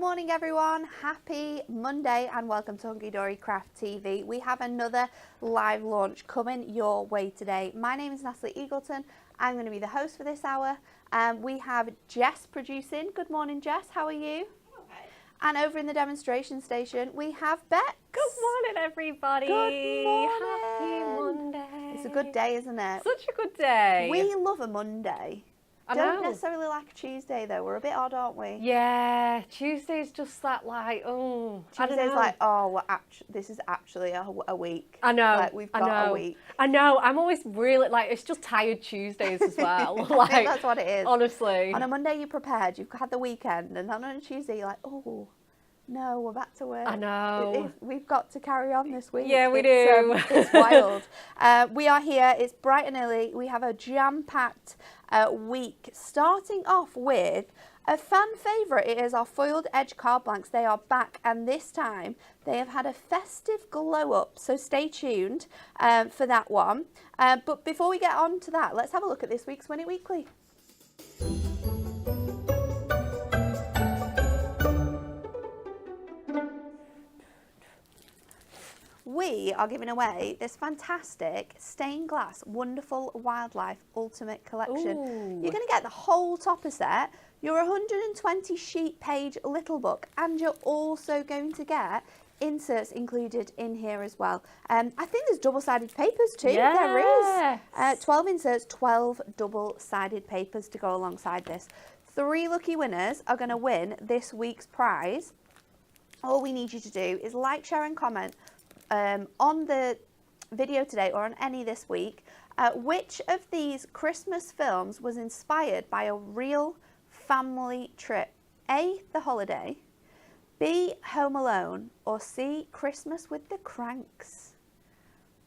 morning everyone, happy Monday and welcome to Hunky Dory Craft TV. We have another live launch coming your way today. My name is Natalie Eagleton, I'm going to be the host for this hour. We have Jess producing. Good morning Jess, how are you? Okay. And over in the demonstration station we have Bex. Good morning everybody. Good morning. Happy Monday. It's a good day, isn't it? Such a good day. We love a Monday. I Don't know. necessarily like a Tuesday though, we're a bit odd, aren't we? Yeah, Tuesday's just that like, oh, I don't Tuesday's know. like, oh, this is actually a week. I know. Like, we've got a week. I know. I'm always really like, it's just tired Tuesdays as well. I Like, think that's what it is. honestly. On a Monday you're prepared, you've had the weekend, and then on a Tuesday you're like, oh, no, we're back to work. I know. We've got to carry on this week. Yeah, we do. It's wild. We are here, it's bright and early. We have a jam-packed week, starting off with a fan favourite. It is our foiled edge card blanks. They are back, and this time they have had a festive glow up, so stay tuned for that one. But before we get on to that, let's have a look at this week's Win It Weekly. We are giving away this fantastic stained glass Wonderful Wildlife Ultimate Collection. Ooh. You're going to get the whole topper set, your 120 sheet page little book, and you're also going to get inserts included in here as well. I think there's double-sided papers too. Yes. There is. 12 inserts, 12 double-sided papers to go alongside this. 3 lucky winners are going to win this week's prize. All we need you to do is like, share and comment on the video today or on any this week, which of these Christmas films was inspired by a real family trip? A, The Holiday, B, Home Alone, or C, Christmas with the Cranks?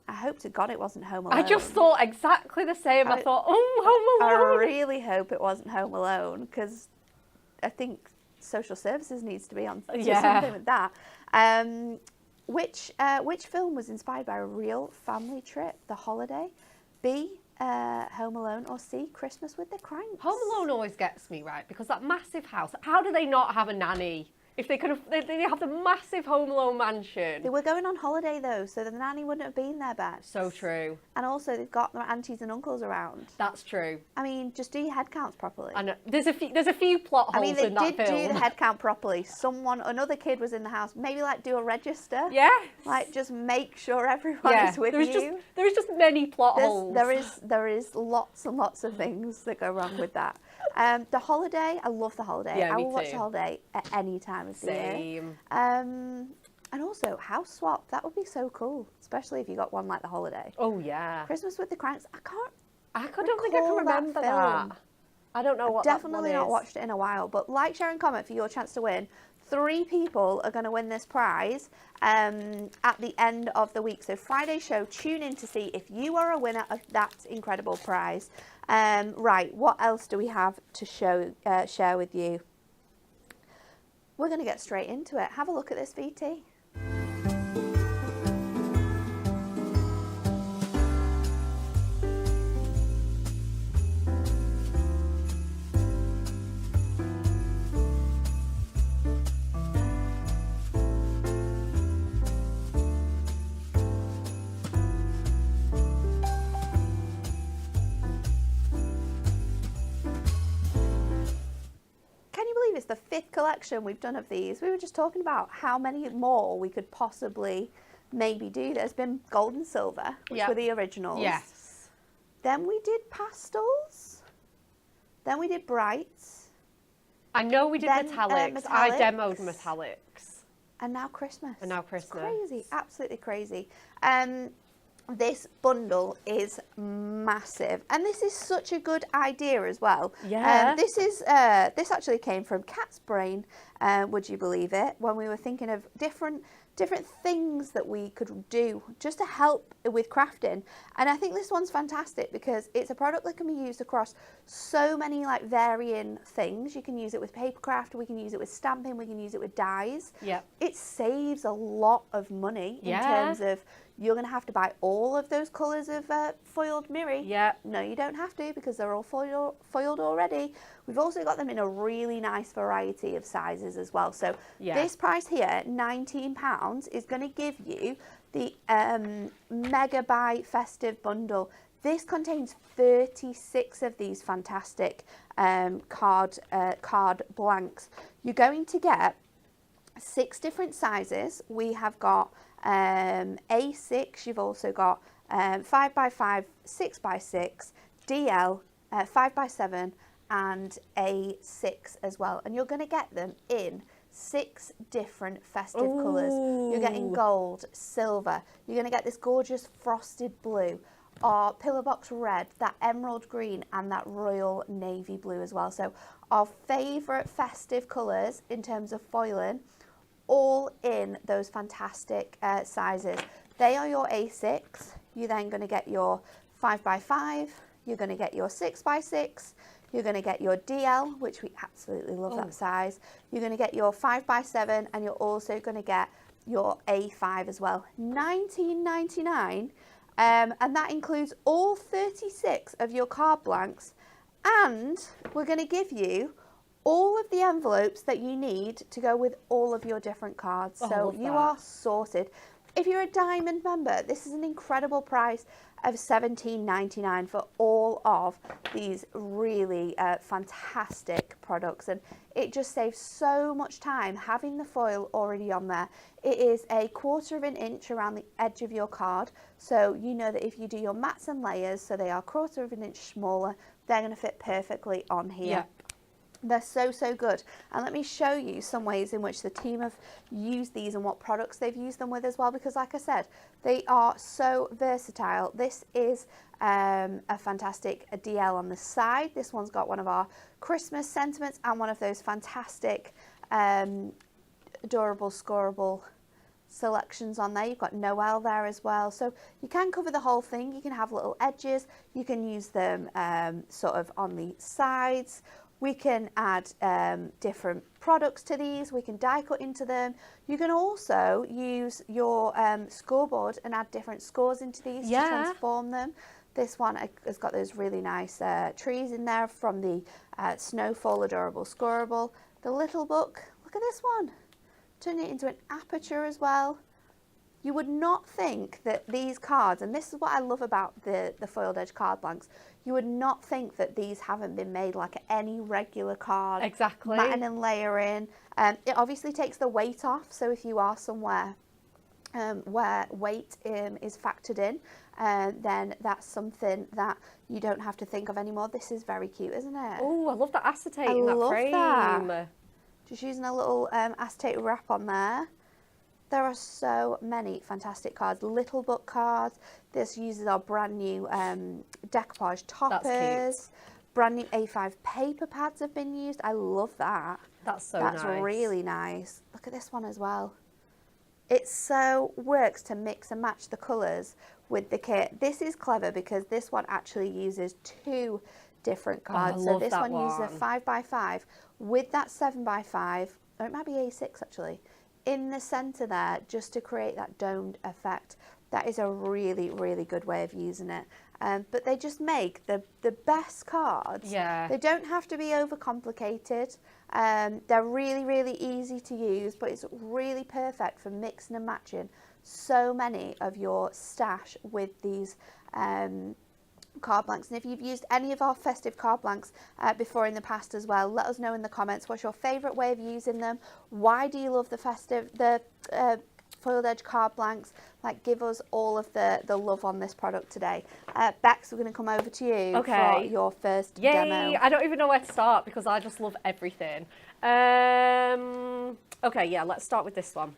I hope to God it wasn't Home Alone. I just thought exactly the same. I thought, oh, Home Alone. I really hope it wasn't Home Alone, because I think social services needs to be on to something with that. Which film was inspired by a real family trip? The Holiday, B, Home Alone, or C, Christmas with the Cranks? Home Alone always gets me, right, because that massive house, how do they not have a nanny? If they could have, they have the massive Home Alone mansion. They were going on holiday though, so the nanny wouldn't have been there, Beth. So true. And also they've got their aunties and uncles around. That's true. I mean, just do your head counts properly. I know. There's a few plot holes in that film. They did do the head count properly. Another kid was in the house. Maybe like do a register. Yes. Like just make sure everyone is with you. There is just many plot holes. There is lots and lots of things that go wrong with that. The Holiday, I love The Holiday. Yeah, I me will watch too. The Holiday at any time of the year. Same. And also House Swap, that would be so cool, especially if you got one like The Holiday. Oh yeah. Christmas with the Cranks, I don't think I recall can that remember film. that. I don't know what definitely that not one is. watched it in a while, but like, share and comment for your chance to win. 3 people are going to win this prize at the end of the week. So Friday's show, tune in to see if you are a winner of that incredible prize. Right, what else do we have to share with you? We're going to get straight into it. Have a look at this VT. It's the 5th collection we've done of these. We were just talking about how many more we could possibly maybe do. There's been gold and silver, which were the originals. Yes. Then we did pastels. Then we did brights. I know we did metallics. I demoed metallics. And now Christmas. It's crazy, absolutely crazy. This bundle is massive, and this is such a good idea as well. Yeah. This actually came from Kat's brain, would you believe it, when we were thinking of different things that we could do just to help with crafting. And I think this one's fantastic because it's a product that can be used across so many like varying things. You can use it with paper craft, we can use it with stamping, we can use it with dyes. Yep. It saves a lot of money in terms of you're going to have to buy all of those colours of foiled Miri. Yeah. No, you don't have to, because they're all foiled already. We've also got them in a really nice variety of sizes as well. So this price here, £19, is going to give you the Mega Buy Festive Bundle. This contains 36 of these fantastic card blanks. You're going to get 6 different sizes. We have got A6, you've also got 5x5, 6x6, DL, 5x7 and A6 as well. And you're going to get them in 6 different festive colours. You're getting gold, silver, you're going to get this gorgeous frosted blue, our pillar box red, that emerald green and that royal navy blue as well. So our favourite festive colours in terms of foiling, all in those fantastic sizes. They are your A6. You're then going to get your 5x5, you're going to get your 6x6, you're going to get your DL, which we absolutely love that size. You're going to get your 5x7 and you're also going to get your A5 as well. $19.99. And that includes all 36 of your card blanks, and we're going to give you all of the envelopes that you need to go with all of your different cards. So you are sorted. If you're a Diamond member, this is an incredible price of $17.99 for all of these really fantastic products, and it just saves so much time having the foil already on there. It is a 1/4 of an inch around the edge of your card, so you know that if you do your mats and layers, so they are 1/4 of an inch smaller, they're going to fit perfectly on here. They're so good. And let me show you some ways in which the team have used these and what products they've used them with as well, because like I said, they are so versatile. This is a fantastic DL on the side. This one's got one of our Christmas sentiments and one of those fantastic adorable scoreable selections on there. You've got Noel there as well, so you can cover the whole thing. You can have little edges, you can use them sort of on the sides. We can add different products to these. We can die cut into them. You can also use your scoreboard and add different scores into these to transform them. This one has got those really nice trees in there from the Snowfall Adorable Scoreable. The little book, look at this one. Turn it into an aperture as well. You would not think that these cards, and this is what I love about the foiled edge card blanks, you would not think that these haven't been made like any regular card. Exactly. Matting and layering. It obviously takes the weight off, so if you are somewhere where weight is factored in, then that's something that you don't have to think of anymore. This is very cute, isn't it? Oh, I love that acetate in that frame. That. Just using a little acetate wrap on there. There are so many fantastic cards. Little book cards. This uses our brand new decoupage toppers. That's cute. Brand new A5 paper pads have been used. I love that. That's nice. That's really nice. Look at this one as well. It so works to mix and match the colours with the kit. This is clever because this one actually uses 2 different cards. So this one uses a 5x5 with that 7x5, or it might be A6 actually, in the centre there, just to create that domed effect. That is a really, really good way of using it. But they just make the best cards. Yeah. They don't have to be overcomplicated. They're really, really easy to use, but it's really perfect for mixing and matching so many of your stash with these card blanks. And if you've used any of our festive card blanks before in the past as well, let us know in the comments what's your favourite way of using them. Why do you love the foiled edge card blanks? Like, give us all of the love on this product today. Bex, we're going to come over to you for your first demo. I don't even know where to start because I just love everything. Okay, yeah, let's start with this one.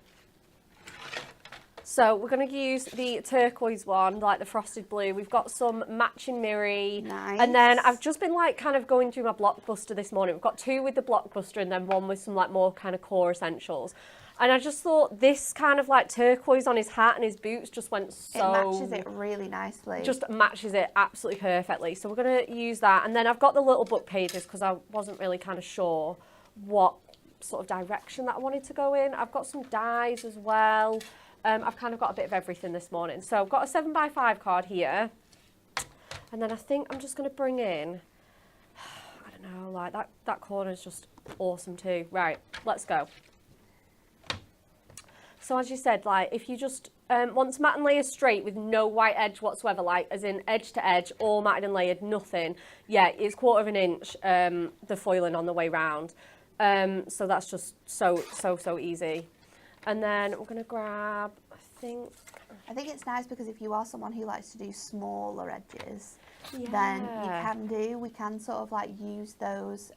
So we're going to use the turquoise one, like the frosted blue. We've got some matching Miri. Nice. And then I've just been like kind of going through my blockbuster this morning. We've got 2 with the blockbuster and then 1 with some like more kind of core essentials. And I just thought this kind of like turquoise on his hat and his boots just went so... It matches it really nicely. Just matches it absolutely perfectly. So we're going to use that. And then I've got the little book pages because I wasn't really kind of sure what sort of direction that I wanted to go in. I've got some dies as well. I've kind of got a bit of everything this morning. So I've got a 7x5 card here. And then I think I'm just going to bring in, I don't know, like that corner is just awesome too. Right, let's go. So as you said, like if you just want to mat and layer straight with no white edge whatsoever, like as in edge to edge, all matted and layered, nothing. Yeah, it's 1/4 inch, the foiling on the way round. So that's just so easy. And then we're going to grab, I think it's nice because if you are someone who likes to do smaller edges, yeah, then we can sort of like use those,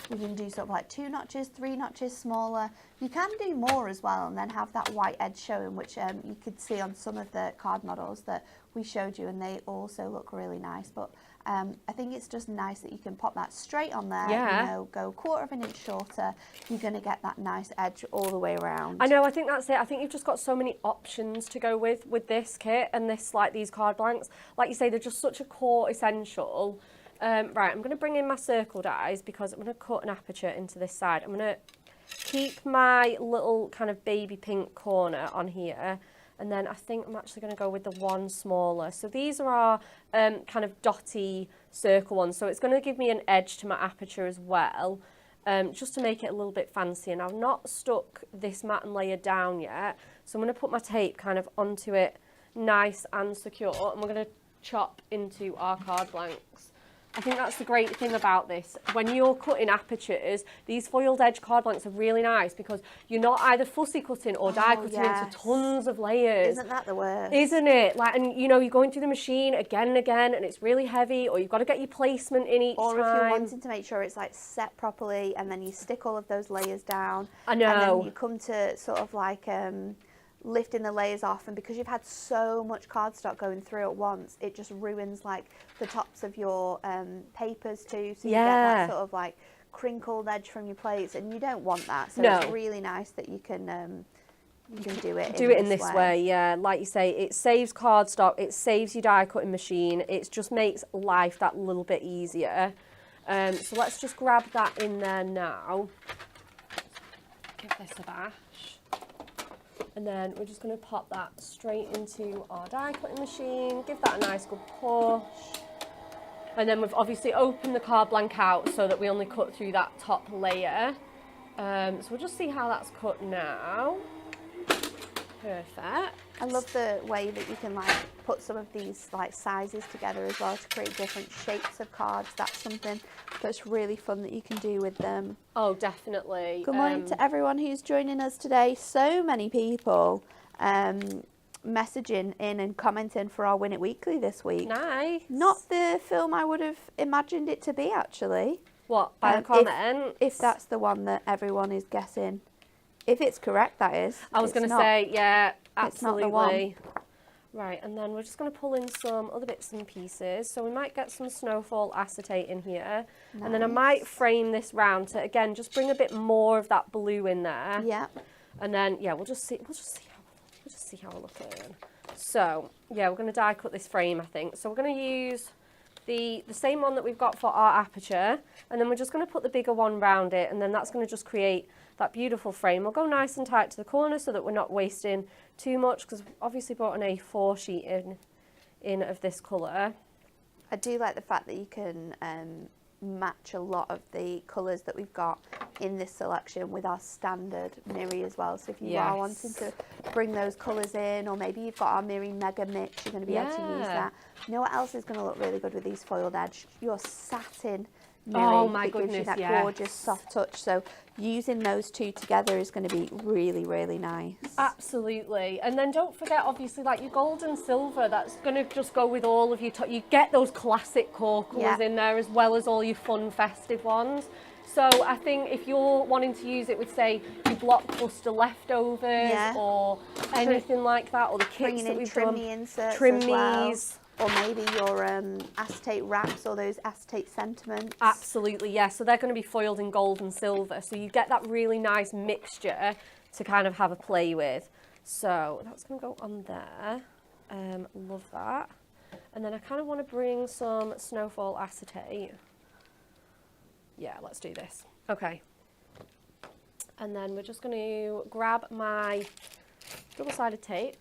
we can do sort of like 2 notches, 3 notches smaller. You can do more as well and then have that white edge showing, which you could see on some of the card models that we showed you, and they also look really nice. But I think it's just nice that you can pop that straight on there, yeah. you know, go 1/4 inch shorter, you're going to get that nice edge all the way around. I know, I think that's it. I think you've just got so many options to go with this kit and this, like these card blanks. Like you say, they're just such a core essential. Right, I'm going to bring in my circle dies because I'm going to cut an aperture into this side. I'm going to keep my little kind of baby pink corner on here, and then I think I'm actually going to go with the one smaller. So these are our kind of dotty circle ones, so it's going to give me an edge to my aperture as well, just to make it a little bit fancy. And I've not stuck this mat and layer down yet, so I'm going to put my tape kind of onto it nice and secure, and we're going to chop into our card blanks. I think that's the great thing about this. When you're cutting apertures, these foiled edge card blanks are really nice because you're not either fussy cutting or die cutting into tons of layers. Isn't that the worst? Isn't it? Like, and you know, you're going through the machine again and again, and it's really heavy, or you've got to get your placement in each time. Or if you're wanting to make sure it's like set properly, and then you stick all of those layers down. I know. And then you come to sort of like lifting the layers off, and because you've had so much cardstock going through at once, it just ruins like the tops of your papers too, so you get that sort of like crinkled edge from your plates, and you don't want that. So it's really nice that you can do it in this way. Yeah, like you say, it saves cardstock, it saves your die cutting machine, it just makes life that little bit easier. So let's just grab that in there now, give this a bash. And then we're just going to pop that straight into our die cutting machine, give that a nice good push. And then we've obviously opened the card blank out so that we only cut through that top layer. So we'll just see how that's cut now. Perfect. I love the way that you can like put some of these like sizes together as well to create different shapes of cards. That's something that's really fun that you can do with them. Oh, definitely. Good morning to everyone who's joining us today. So many people messaging in and commenting for our Win It Weekly this week. Nice. Not the film I would have imagined it to be, actually. What, by the comment? If that's the one that everyone is guessing. If it's correct, that is. I was going to say, yeah, absolutely. It's not the one. Right, and then we're just going to pull in some other bits and pieces. So we might get some snowfall acetate in here. Nice. And then I might frame this round to, again, just bring a bit more of that blue in there. Yeah. And then, yeah, we'll just see how we're looking. So, yeah, we're going to die cut this frame, I think. So we're going to use the same one that we've got for our aperture, and then we're just going to put the bigger one round it, and then that's going to just create that beautiful frame. We'll go nice and tight to the corner so that we're not wasting too much, because we've obviously brought an A4 sheet in of this colour. I do like the fact that you can match a lot of the colours that we've got in this selection with our standard Miri as well. So if you are wanting to bring those colours in, or maybe you've got our Miri Mega Mix, you're going to be able to use that. You know what else is going to look really good with these foiled edge? Your satin Miri. Oh my goodness, gives you that gorgeous soft touch. So using those two together is going to be really, really nice. Absolutely. And then don't forget, obviously, like your gold and silver, that's going to just go with all of your you get those classic core colours in there, as well as all your fun festive ones. So I think if you're wanting to use it with, say, your blockbuster leftovers or anything like that, or the kits that we've done, inserts trim as well. these. Or maybe your acetate wraps or those acetate sentiments. Absolutely, yeah. So they're going to be foiled in gold and silver. So you get that really nice mixture to kind of have a play with. So that's going to go on there. Love that. And then I kind of want to bring some snowfall acetate. Yeah, let's do this. Okay. And then we're just going to grab my double-sided tape.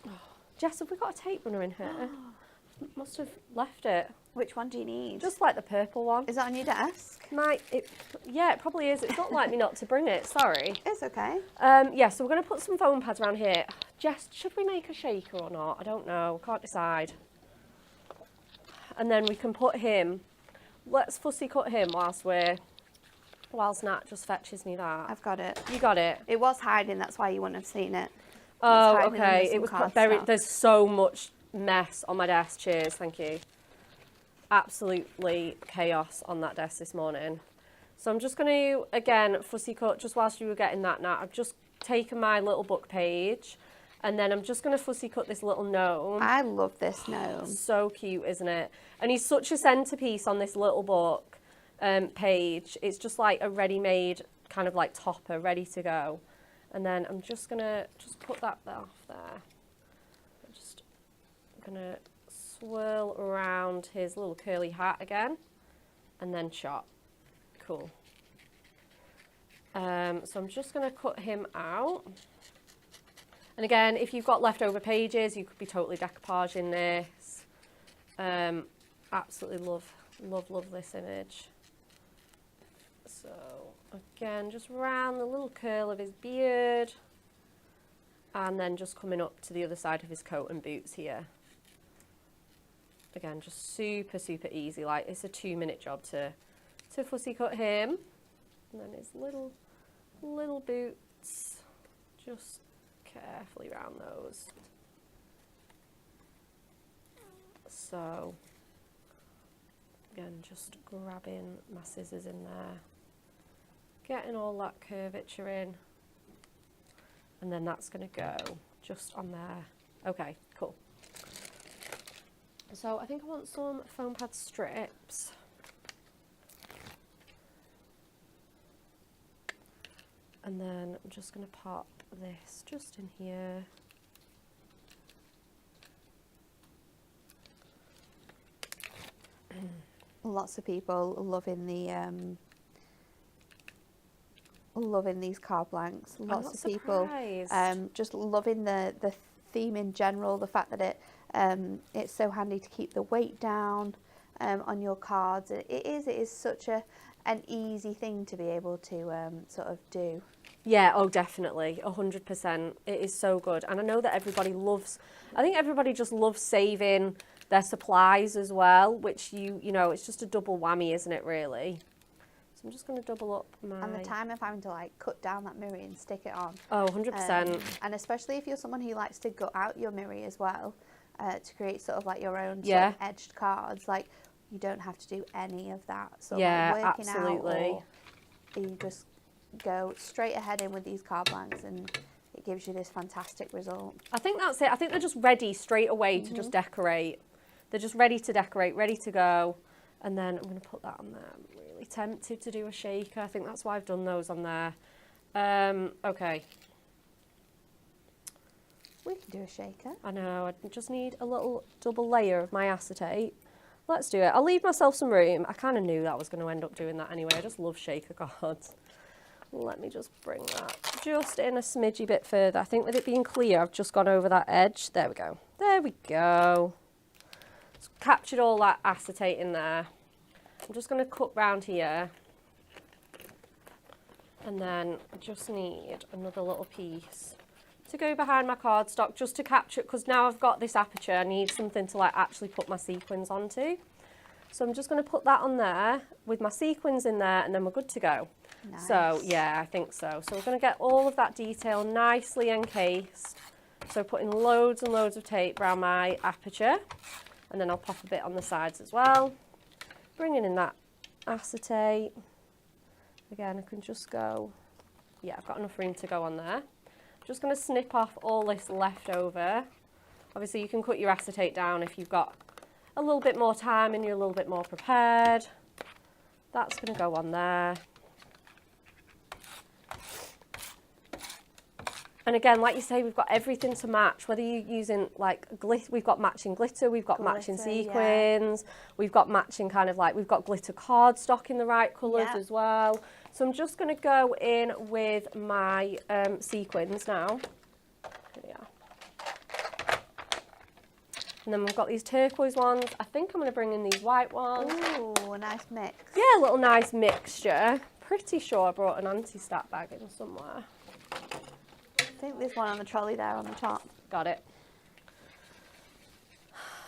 Oh, Jess, have we got a tape runner in here? Must have left it. Which one do you need? Just like the purple one. Is it on your desk? Yeah, it probably is. It's not like me not to bring it, sorry. It's okay. Yeah, so we're going to put some foam pads around here. Jess, should we make a shaker or not? I don't know, can't decide. And then we can put him, let's fussy cut him whilst Nat just fetches me that. I've got it. You got it? It was hiding, that's why you wouldn't have seen it. Oh, okay. It was buried. There's so much mess on my desk. Cheers, thank you. Absolutely chaos on that desk this morning. So I'm just going to, again, fussy cut, just whilst you were getting that, Nat, I've just taken my little book page and then I'm just going to fussy cut this little gnome. I love this gnome. So cute, isn't it? And he's such a centerpiece on this little book page. It's just like a ready-made kind of like topper, ready to go. And then I'm just going to put that off there. I'm just going to swirl around his little curly hat again and then chop. Cool. So I'm just going to cut him out. And again, if you've got leftover pages, you could be totally decoupaging this. Absolutely love this image. So again, just round the little curl of his beard and then just coming up to the other side of his coat and boots here. Again, just super easy. Like, it's a 2-minute job to fussy cut him. And then his little boots, just carefully round those. So, again, just grabbing my scissors in there, getting all that curvature in, and then that's going to go just on there. Okay, cool. So I think I want some foam pad strips. And then I'm just going to pop this just in here. Lots of people loving these card blanks. Lots of people just loving the theme in general. The fact that it's so handy to keep the weight down on your cards. It is such an easy thing to be able to sort of do. Yeah, oh definitely, 100%. It is so good. And I know that I think everybody just loves saving their supplies as well, which you know, it's just a double whammy, isn't it really? So I'm just going to double up my... And the time of having to like cut down that mirror and stick it on. Oh, 100%. And especially if you're someone who likes to gut out your mirror as well, to create sort of like your own sort of edged cards, like you don't have to do any of that. So like working absolutely. out, or you just go straight ahead in with these card blanks and it gives you this fantastic result. I think that's it. I think they're just ready straight away to just decorate. They're just ready to decorate, ready to go. And then I'm going to put that on there. I'm really tempted to do a shaker. I think that's why I've done those on there. Okay. We can do a shaker. I know, I just need a little double layer of my acetate. Let's do it. I'll leave myself some room. I kind of knew that I was going to end up doing that anyway. I just love shaker cards. Let me just bring that just in a smidgy bit further. I think with it being clear, I've just gone over that edge. There we go. There we go. It's captured all that acetate in there. I'm just going to cut round here. And then I just need another little piece to go behind my cardstock just to capture, because now I've got this aperture, I need something to like actually put my sequins onto. So I'm just going to put that on there with my sequins in there and then we're good to go. Nice. So yeah, I think so. So we're going to get all of that detail nicely encased. So putting loads and loads of tape around my aperture and then I'll pop a bit on the sides as well. Bringing in that acetate. Again, I can just go, yeah, I've got enough room to go on there. Just going to snip off all this leftover. Obviously you can cut your acetate down if you've got a little bit more time and you're a little bit more prepared. That's going to go on there. And again, like you say, we've got everything to match, whether you're using like glitter, we've got matching glitter, we've got matching sequins, we've got matching kind of like, we've got glitter cardstock in the right colours as well. So I'm just going to go in with my sequins now. Here we are. And then we've got these turquoise ones. I think I'm going to bring in these white ones. Ooh, a nice mix. Yeah, a little nice mixture. Pretty sure I brought an anti-stat bag in somewhere. I think there's one on the trolley there on the top. Got it.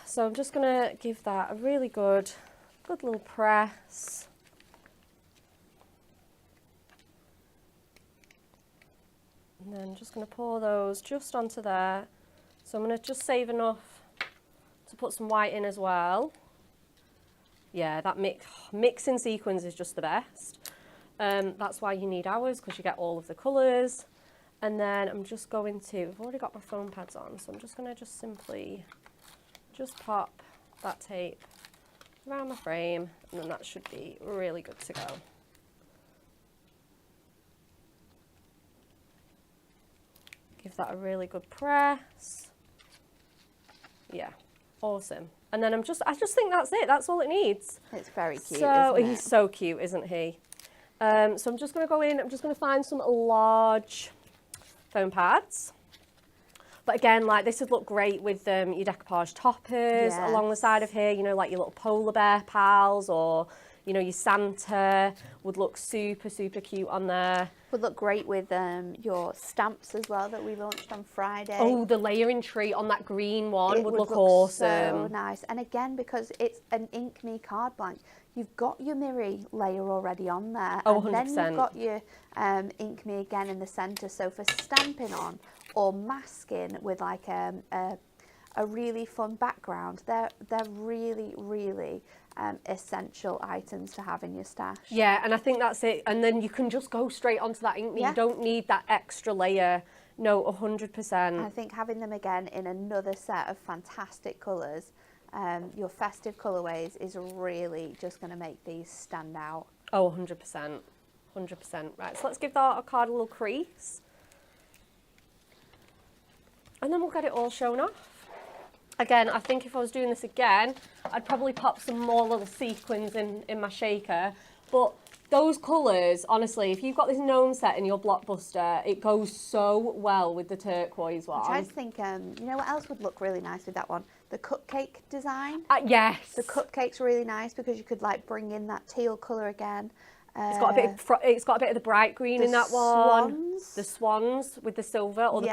So I'm just going to give that a really good little press. And then just going to pour those just onto there. So I'm going to just save enough to put some white in as well. Yeah, that mixing sequins is just the best. That's why you need ours, because you get all of the colours. And then I'm just going to, I've already got my foam pads on, so I'm just going to just simply just pop that tape around my frame, and then that should be really good to go. Give that a really good press. Yeah, awesome. And then I just think that's it. That's all it needs. It's very cute, So isn't it? he's so cute, isn't he? So I'm just going to go in. I'm just going to find some large foam pads. But again, like this would look great with your decoupage toppers along the side of here. You know, like your little polar bear pals, or you know, your Santa would look super, super cute on there. Would look great with your stamps as well that we launched on Friday. Oh, the layering tree on that green one would look awesome. awesome. So nice. And again, because it's an Ink Me card blank, you've got your Miri layer already on there. Oh, and 100%. then you've got your Ink Me again in the centre. So for stamping on or masking with like a really fun background, they're really, really essential items to have in your stash. Yeah, and I think that's it. And then you can just go straight onto that Ink Me. You don't need that extra layer. No, 100%. I think having them again in another set of fantastic colours, your festive colourways, is really just going to make these stand out. Oh, 100%. 100%. Right, so let's give our card a little crease. And then we'll get it all shown off. Again, I think if I was doing this again, I'd probably pop some more little sequins in my shaker. But those colours, honestly, if you've got this gnome set in your Blockbuster, it goes so well with the turquoise one. I'm trying to think, you know what else would look really nice with that one? The cupcake design. Yes. The cupcake's really nice because you could like bring in that teal colour again. It's got a bit of the bright green in that one. The swans with the silver. Or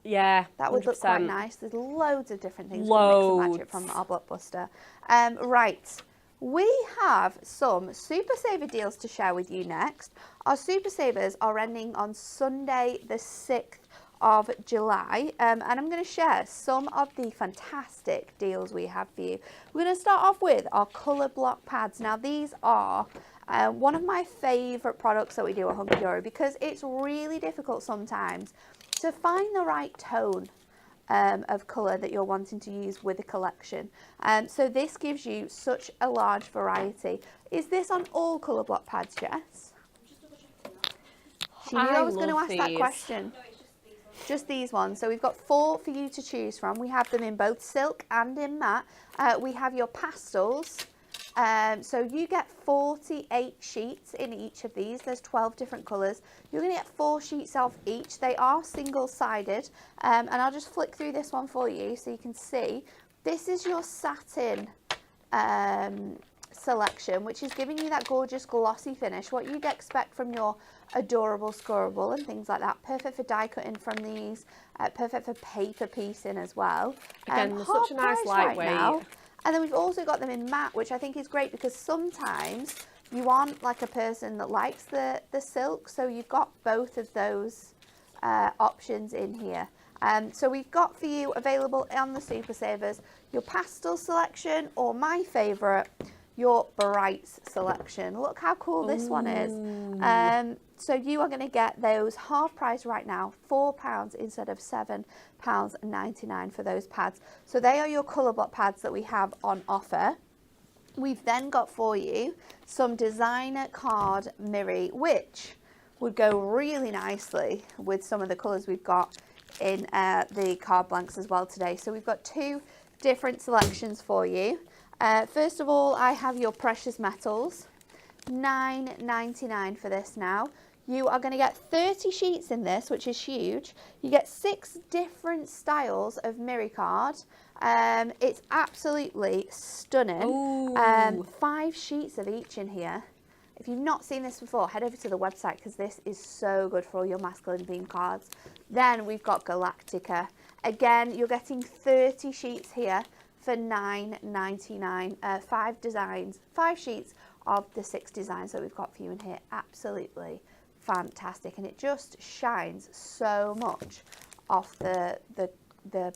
yeah, that would 100%. look quite nice. There's loads of different things to mix and match it from our Blockbuster. Right, we have some Super Saver deals to share with you next. Our Super Savers are ending on Sunday the 6th of July, and I'm going to share some of the fantastic deals we have for you. We're going to start off with our colour block pads. Now these are one of my favourite products that we do at Hunky Dory, because it's really difficult sometimes to find the right tone of colour that you're wanting to use with a collection. So this gives you such a large variety. Is this on all colour block pads, Jess? She knew I was going to ask that question. Just these ones. So we've got 4 for you to choose from. We have them in both silk and in matte. We have your pastels. So you get 48 sheets in each of these. There's 12 different colours. You're going to get 4 sheets of each. They are single-sided. And I'll just flick through this one for you so you can see. This is your satin selection, which is giving you that gorgeous glossy finish, what you'd expect from your adorable scoreable and things like that. Perfect for die cutting from these, perfect for paper piecing as well. Again, they're such a nice lightweight. Right, and then we've also got them in matte, which I think is great because sometimes you aren't like a person that likes the silk, so you've got both of those options in here. So we've got for you available on the Super Savers your pastel selection, or my favourite, your brights selection. Look how cool this one is. So you are going to get those half price right now, £4 instead of £7.99 for those pads. So they are your colour block pads that we have on offer. We've then got for you some designer card Miri, which would go really nicely with some of the colours we've got in the card blanks as well today. So we've got 2 different selections for you. First of all, I have your precious metals, $9.99 for this now. You are going to get 30 sheets in this, which is huge. You get 6 different styles of mirror card. It's absolutely stunning. 5 sheets of each in here. If you've not seen this before, head over to the website because this is so good for all your masculine theme cards. Then we've got Galactica. Again, you're getting 30 sheets here for $9.99. 5 designs, 5 sheets of the 6 designs that we've got for you in here. Absolutely fantastic, and it just shines so much off the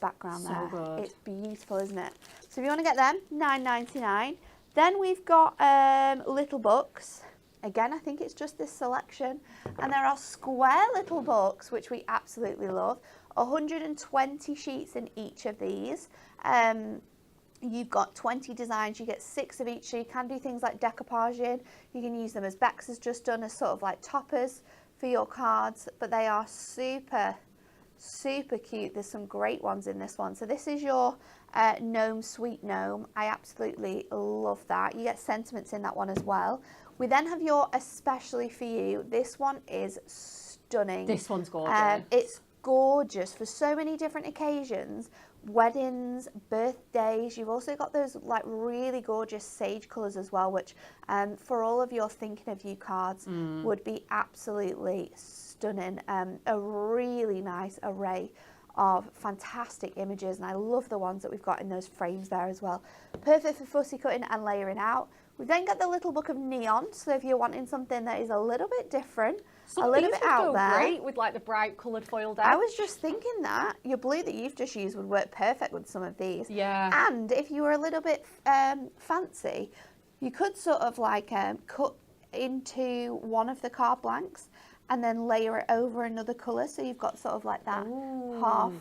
background there. Good. It's beautiful, isn't it? So if you want to get them, $9.99. Then we've got little books. Again, I think it's just this selection, and there are square little books, which we absolutely love. 120 sheets in each of these. You've got 20 designs, you get 6 of each, so you can do things like decoupaging. You can use them, as Bex has just done, as sort of like toppers for your cards, but they are super cute. There's some great ones in this one. So this is your gnome, sweet gnome. I absolutely love that. You get sentiments in that one as well. We then have your especially for you. This one is stunning. This one's gorgeous. It's gorgeous for so many different occasions. Weddings, birthdays. You've also got those like really gorgeous sage colours as well, which for all of your thinking of you cards would be absolutely stunning. A really nice array of fantastic images, and I love the ones that we've got in those frames there as well. Perfect for fussy cutting and layering out. We've then got the little book of neon, so if you're wanting something that is a little bit different, a little bit out there. Great with like the bright coloured foiled edge. I was just thinking that your blue that you've just used would work perfect with some of these. Yeah. And if you were a little bit fancy, you could sort of like cut into one of the card blanks and then layer it over another colour, so you've got sort of like that half,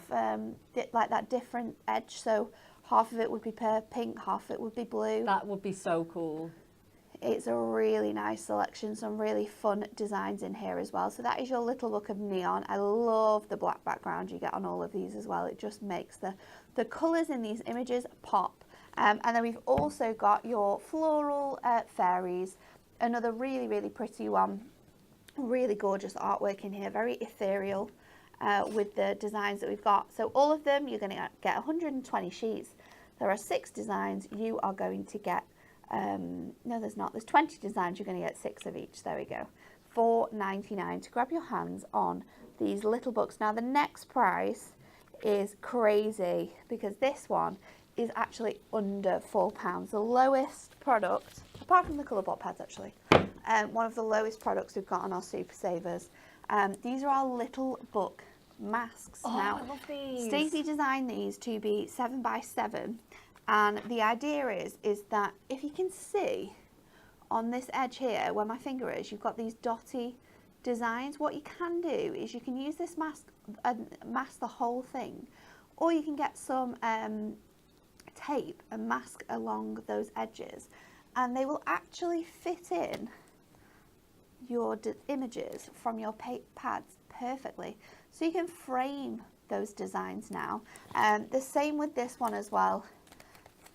like that different edge. So half of it would be pink, half of it would be blue. That would be so cool. It's a really nice selection, some really fun designs in here as well. So that is your little book of neon. I love the black background you get on all of these as well. It just makes the colours in these images pop. And then we've also got your floral fairies, another really pretty one. Really gorgeous artwork in here, very ethereal with the designs that we've got. So all of them, you're going to get 120 sheets. There are 6 designs. You are going to get, no there's not, there's 20 designs. You're going to get 6 of each. There we go. $4.99 to grab your hands on these little books. Now the next price is crazy because this one is actually under £4. The lowest product, apart from the colour block pads actually, one of the lowest products we've got on our Super Savers. These are our little book masks. Oh, now, I love these. Stacey designed these to be 7 by 7, and the idea is that if you can see on this edge here where my finger is, you've got these dotty designs. What you can do is you can use this mask the whole thing, or you can get some tape and mask along those edges, and they will actually fit in your images from your pads perfectly, so you can frame those designs now. The same with this one as well.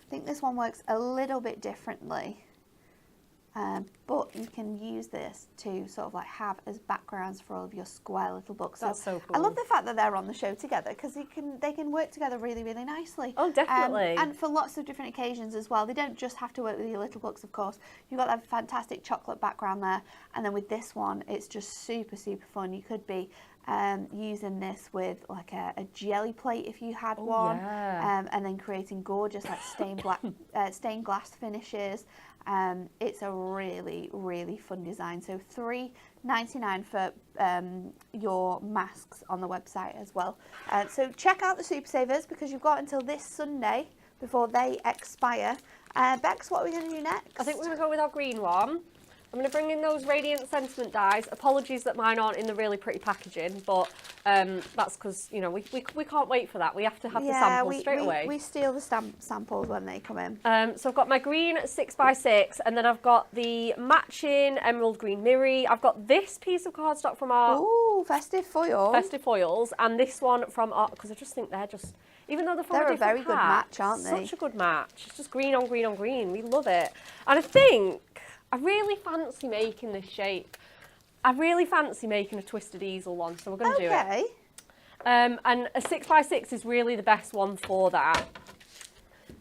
I think this one works a little bit differently, but you can use this to sort of like have as backgrounds for all of your square little books. That's so cool. I love the fact that they're on the show together because they can work together really nicely. Oh, definitely. And for lots of different occasions as well. They don't just have to work with your little books, of course. You've got that fantastic chocolate background there, and then with this one, it's just super fun. You could be using this with like a jelly plate if you had one, yeah. and then creating gorgeous like stained glass finishes. It's a really fun design. So $3.99 for your masks on the website as well. So check out the Super Savers because you've got until this Sunday before they expire. Bex, what are we going to do next? I think we're going to go with our green one. I'm going to bring in those Radiant Sentiment dies. Apologies that mine aren't in the really pretty packaging, but that's because, you know, we can't wait for that. We have to have the samples straight away. We steal the samples when they come in. So I've got my green 6x6, and then I've got the matching emerald green mirror. I've got this piece of cardstock from our Festive foil. Festive foils, and this one from our, because I just think they're just, even though they're from They're a a very good packs, match, aren't they? Such a good match. It's just green on green on green. We love it. And I think I really fancy making this shape. I really fancy making a twisted easel one, so we're going to do it. And a 6x6 is really the best one for that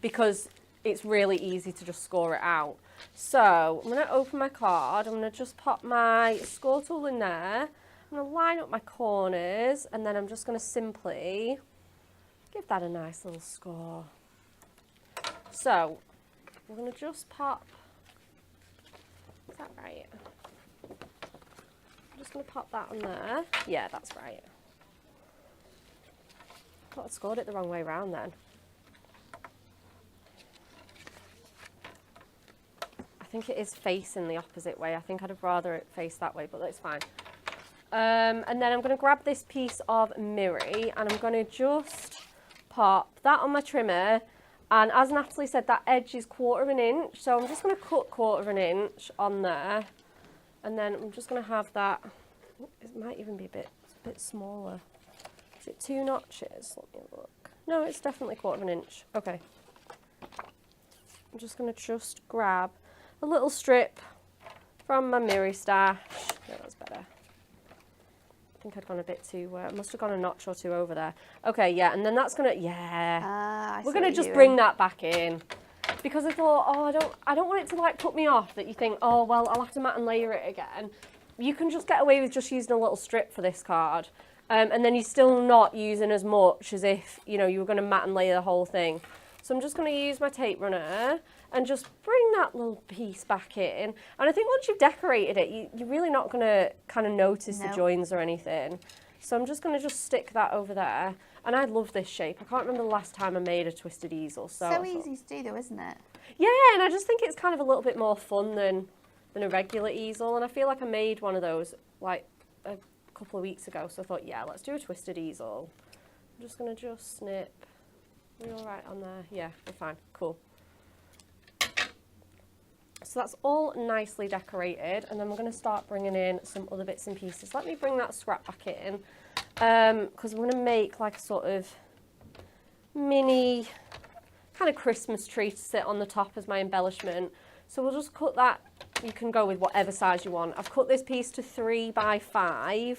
because it's really easy to just score it out. So I'm going to open my card. I'm going to just pop my score tool in there. I'm going to line up my corners, and then I'm just going to simply give that a nice little score. So we're going to just pop. Is that right? I'm just going to pop that on there. Yeah, that's right. I thought I'd scored it the wrong way around then. I think it is facing the opposite way. I think I'd have rather it face that way, but that's fine. And then I'm going to grab this piece of mirror, and I'm going to just pop that on my trimmer. And as Natalie said, that edge is 1/4 inch, so I'm just going to cut 1/4 inch on there, and then I'm just going to have that. It might even be a bit smaller. Is it 2 notches? Let me look. No, it's definitely 1/4 inch. Okay. I'm just going to grab a little strip from my mirror stash. Yeah, that's better. I think I'd gone a bit too, I must have gone a notch or 2 over there. Okay, yeah, and then that's gonna, we're gonna just bring that back in. Because I thought, I don't want it to like put me off that you think, oh, well, I'll have to mat and layer it again. You can just get away with just using a little strip for this card. And then you're still not using as much as if, you know, you were gonna mat and layer the whole thing. So I'm just gonna use my tape runner and just bring that little piece back in. And I think once you've decorated it, you're really not gonna kind of notice the joins or anything. So I'm just gonna just stick that over there. And I love this shape. I can't remember the last time I made a twisted easel. So easy to do though, isn't it? Yeah, and I just think it's kind of a little bit more fun than a regular easel. And I feel like I made one of those like a couple of weeks ago. So I thought, yeah, let's do a twisted easel. I'm just gonna snip. Are we all right on there? Yeah, we're fine. Cool. So that's all nicely decorated, and then we're going to start bringing in some other bits and pieces. Let me bring that scrap back in, because I'm going to make like a sort of mini kind of Christmas tree to sit on the top as my embellishment. So we'll just cut that. You can go with whatever size you want. I've cut this piece to 3x5.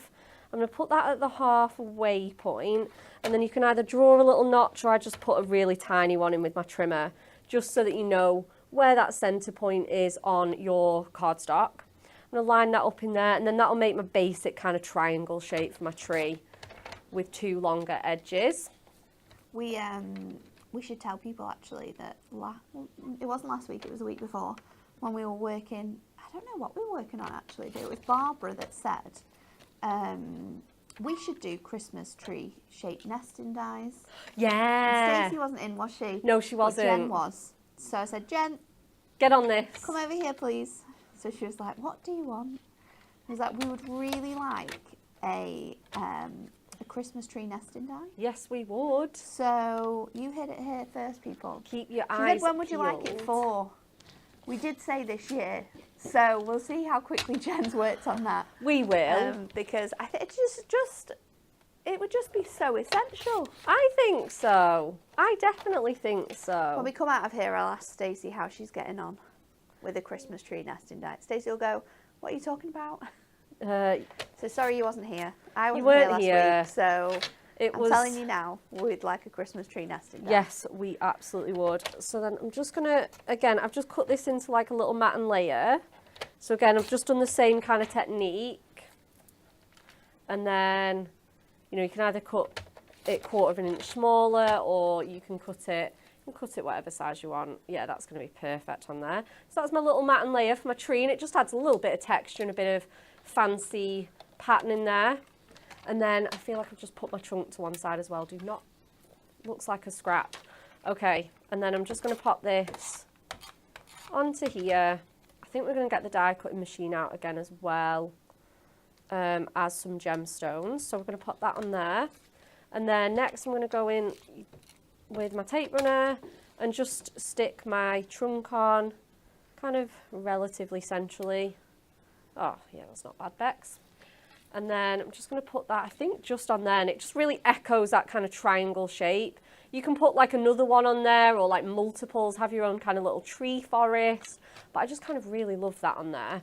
I'm going to put that at the halfway point, and then you can either draw a little notch, or I just put a really tiny one in with my trimmer, just so that you know where that centre point is on your cardstock. I'm going to line that up in there, and then that'll make my basic kind of triangle shape for my tree with 2 longer edges. We should tell people actually that it wasn't last week, it was the week before, when we were working, I don't know what we were working on actually, but it was Barbara that said we should do Christmas tree shaped nesting dies. Yeah. Stacey wasn't in, was she? No, she wasn't. But Jen was. So I said, Jen, get on this. Come over here, please. So she was like, what do you want? I was like, we would really like a Christmas tree nesting die. Yes, we would. So you hit it here first, people. Keep your eyes eyes She said, when would you like it for? We did say this year. So we'll see how quickly Jen's worked on that. We will. Because I think it would just be so essential. I think so. I definitely think so. When we come out of here, I'll ask Stacey how she's getting on with a Christmas tree nesting die. Stacey will go, what are you talking about? So sorry you wasn't here. I wasn't here last week, so I'm telling you now, we'd like a Christmas tree nesting die. Yes, we absolutely would. So then I'm just going to, again, I've just cut this into like a little mat and layer. So again, I've just done the same kind of technique. And then, you know, you can either cut it 1/4 inch smaller, or you can cut it whatever size you want. Yeah, that's going to be perfect on there. So that's my little mat and layer for my tree, and it just adds a little bit of texture and a bit of fancy pattern in there. And then I feel like I've just put my trunk to one side as well. Looks like a scrap. Okay, and then I'm just going to pop this onto here. I think we're going to get the die cutting machine out again as well as some gemstones. So we're going to put that on there. And then next I'm going to go in with my tape runner and just stick my trunk on kind of relatively centrally. Oh yeah, that's not bad, Bex. And then I'm just going to put that, I think, just on there, and it just really echoes that kind of triangle shape. You can put like another one on there or like multiples, have your own kind of little tree forest, but I just kind of really love that on there.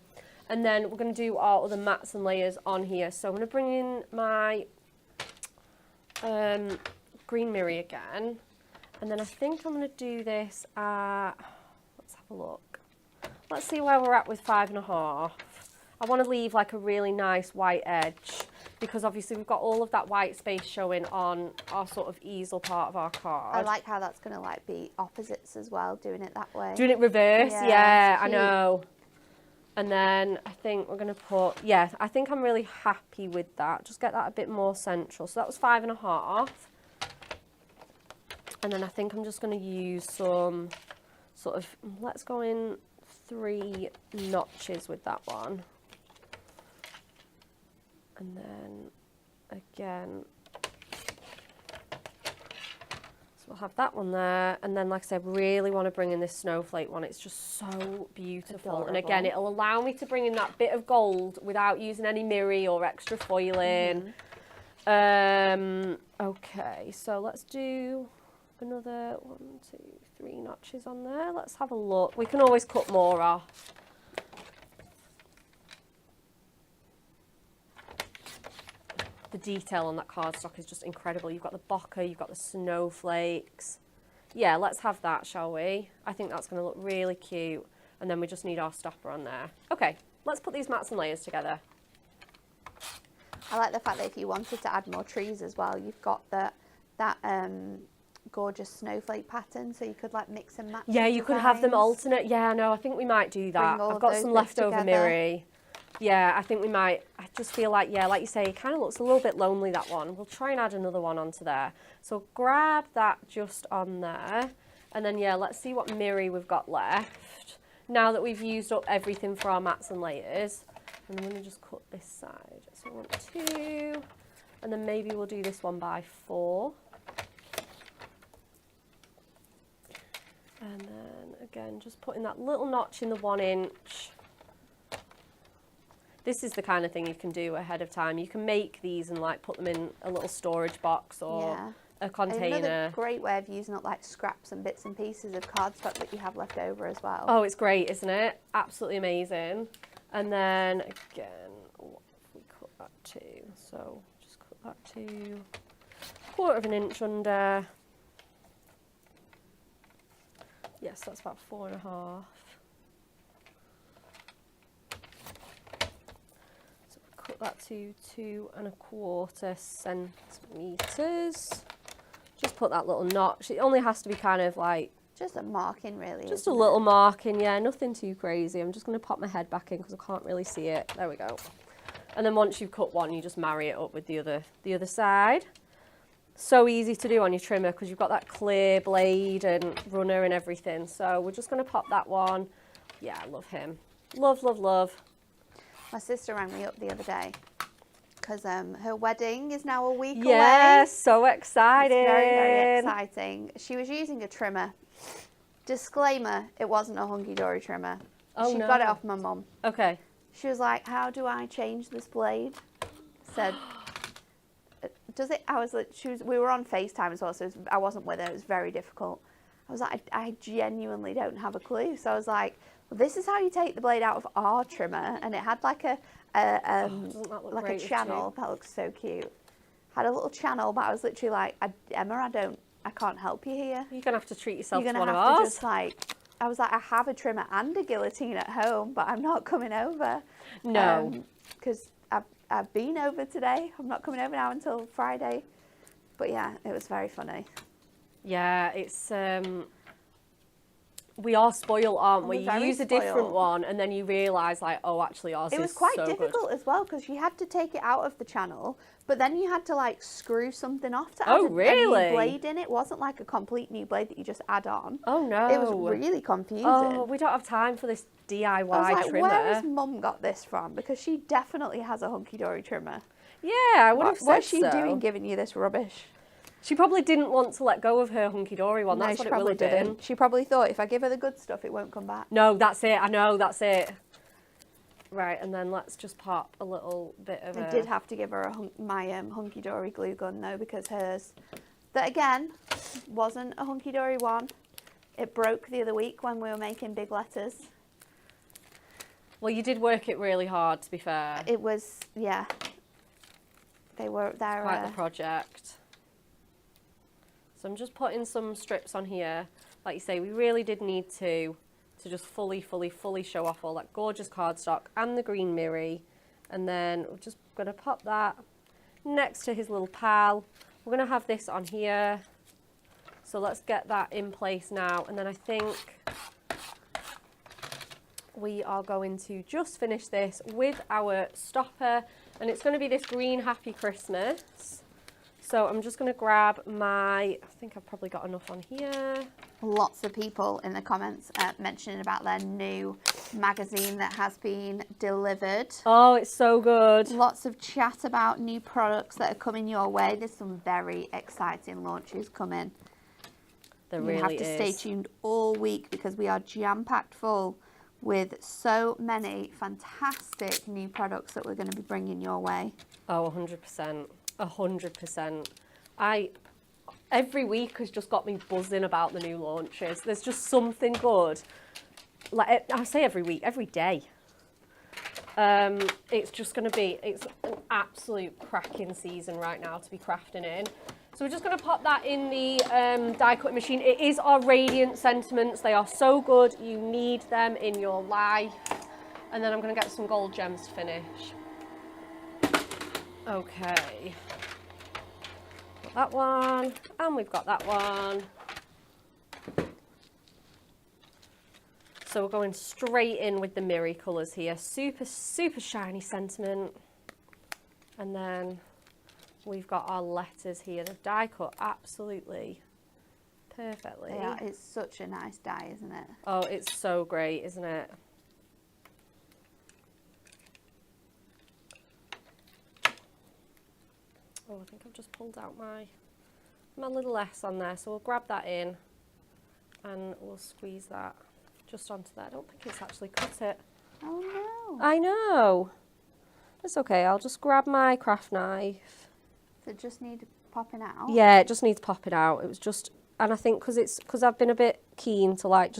And then we're going to do our other mats and layers on here. So I'm going to bring in my green mirror again, and then I think I'm going to do this at, let's have a look. Let's see where we're at with 5.5. I want to leave like a really nice white edge because obviously we've got all of that white space showing on our sort of easel part of our card. I like how that's going to like be opposites as well, doing it that way. Doing it reverse, yeah, I cute. know. And then I think we're going to put, yeah, I think I'm really happy with that. Just get that a bit more central. So that was 5.5. And then I think I'm just going to use some sort of, let's go in 3 notches with that one. And then again, so we'll have that one there. And then, like I said, really want to bring in this snowflake one. It's just so beautiful. Adorable. And again, it'll allow me to bring in that bit of gold without using any mirror or extra foiling. Okay, so let's do another 1, 2, 3 notches on there. Let's have a look. We can always cut more off. The detail on that cardstock is just incredible. You've got the bokeh, you've got the snowflakes. Yeah, let's have that, shall we? I think that's going to look really cute. And then we just need our stopper on there. Okay, let's put these mats and layers together. I like the fact that if you wanted to add more trees as well, you've got that gorgeous snowflake pattern, so you could like mix and match. Yeah, you could have them alternate. Yeah, no, I think we might do that. I've got some leftover mirror. Yeah, I think we might. I just feel like, yeah, like you say, it kind of looks a little bit lonely, that one. We'll try and add another one onto there. So grab that just on there. And then, yeah, let's see what mirror we've got left. Now that we've used up everything for our mats and layers. And I'm going to just cut this side. So I want 2. And then maybe we'll do this one by 4. And then, again, just putting that little notch in the 1 inch. This is the kind of thing you can do ahead of time. You can make these and like put them in a little storage box or a container. Another great way of using up like scraps and bits and pieces of cardstock that you have left over as well. Oh, it's great, isn't it? Absolutely amazing. And then again, what if we cut that to? So just cut that to 1/4 inch under. Yes, that's about 4.5. Cut that to 2.25 centimetres. Just put that little notch. It only has to be kind of like... Just a marking, really. Just a little marking, yeah, nothing too crazy. I'm just going to pop my head back in because I can't really see it. There we go. And then once you've cut one, you just marry it up with the other side. So easy to do on your trimmer because you've got that clear blade and runner and everything. So we're just going to pop that one. Yeah, I love him. Love, love, love. My sister rang me up the other day because her wedding is now a week away. Yes, so excited. It's very, very exciting. She was using a trimmer. Disclaimer, it wasn't a hunky-dory trimmer. Oh, she no. got it off my mum. Okay. She was like, how do I change this blade? Said, does it? I was like, we were on FaceTime as well, so I wasn't with her. It was very difficult. I was like, I genuinely don't have a clue. So I was like, well, this is how you take the blade out of our trimmer. And it had like a channel. That looks so cute. Had a little channel, but I was literally like, Emma, I can't help you here. You're going to have to treat yourself You're to going one to of have to ours. just like, I was like, I have a trimmer and a guillotine at home, but I'm not coming over. No. Because I've been over today. I'm not coming over now until Friday. But yeah, it was very funny. Yeah, it's We are spoiled, aren't we? We're You very use a different spoiled. one and then you realise like, oh, actually ours It is was quite so difficult good. as well because you had to take it out of the channel, but then you had to like screw something off to Oh, add a really? new blade in. It wasn't like a complete new blade that you just add on. Oh no. It was really confusing. Oh, we don't have time for this DIY I was like, trimmer. where has Mum got this from? Because she definitely has a hunky-dory trimmer. Yeah, I would have said What's she so. doing giving you this rubbish? She probably didn't want to let go of her hunky-dory one. No, That's she what it will probably have been. didn't. She probably thought if I give her the good stuff, it won't come back. No, that's it. I know, that's it. Right, and then let's just pop a little bit of I did have to give her my hunky-dory glue gun though, because hers, that again, wasn't a hunky-dory one. It broke the other week when we were making big letters. Well, you did work it really hard, to be fair. It was, yeah. They're Quite the project. So I'm just putting some strips on here. Like you say, we really did need to just fully show off all that gorgeous cardstock and the green mirror. And then we're just going to pop that next to his little pal. We're going to have this on here. So let's get that in place now. And then I think we are going to just finish this with our stopper. And it's going to be this green Happy Christmas. So I'm just going to grab I think I've probably got enough on here. Lots of people in the comments mentioning about their new magazine that has been delivered. Oh, it's so good. Lots of chat about new products that are coming your way. There's some very exciting launches coming. There You really have to stay tuned all week because we are jam-packed full with so many fantastic new products that we're going to be bringing your way. Oh, 100%. 100%. Every week has just got me buzzing about the new launches. There's just something good. Like I say every week, every day. It's just going to be, it's an absolute cracking season right now to be crafting in. So we're just going to pop that in the die cutting machine. It is our Radiant Sentiments. They are so good. You need them in your life. And then I'm going to get some gold gems to finish. Okay. Got that one, and we've got that one. So we're going straight in with the mirror colours here. Super shiny sentiment. And then we've got our letters here. They've die cut absolutely perfectly. Yeah, it's such a nice die, isn't it? Oh, it's so great, isn't it? Oh, I think I've just pulled out my little S on there. So we'll grab that in and we'll squeeze that just onto there. I don't think it's actually cut it. Oh no. I know. It's okay. I'll just grab my craft knife. Does it just need popping out? Yeah, it just needs popping out. It was just, and I think because I've been a bit keen to like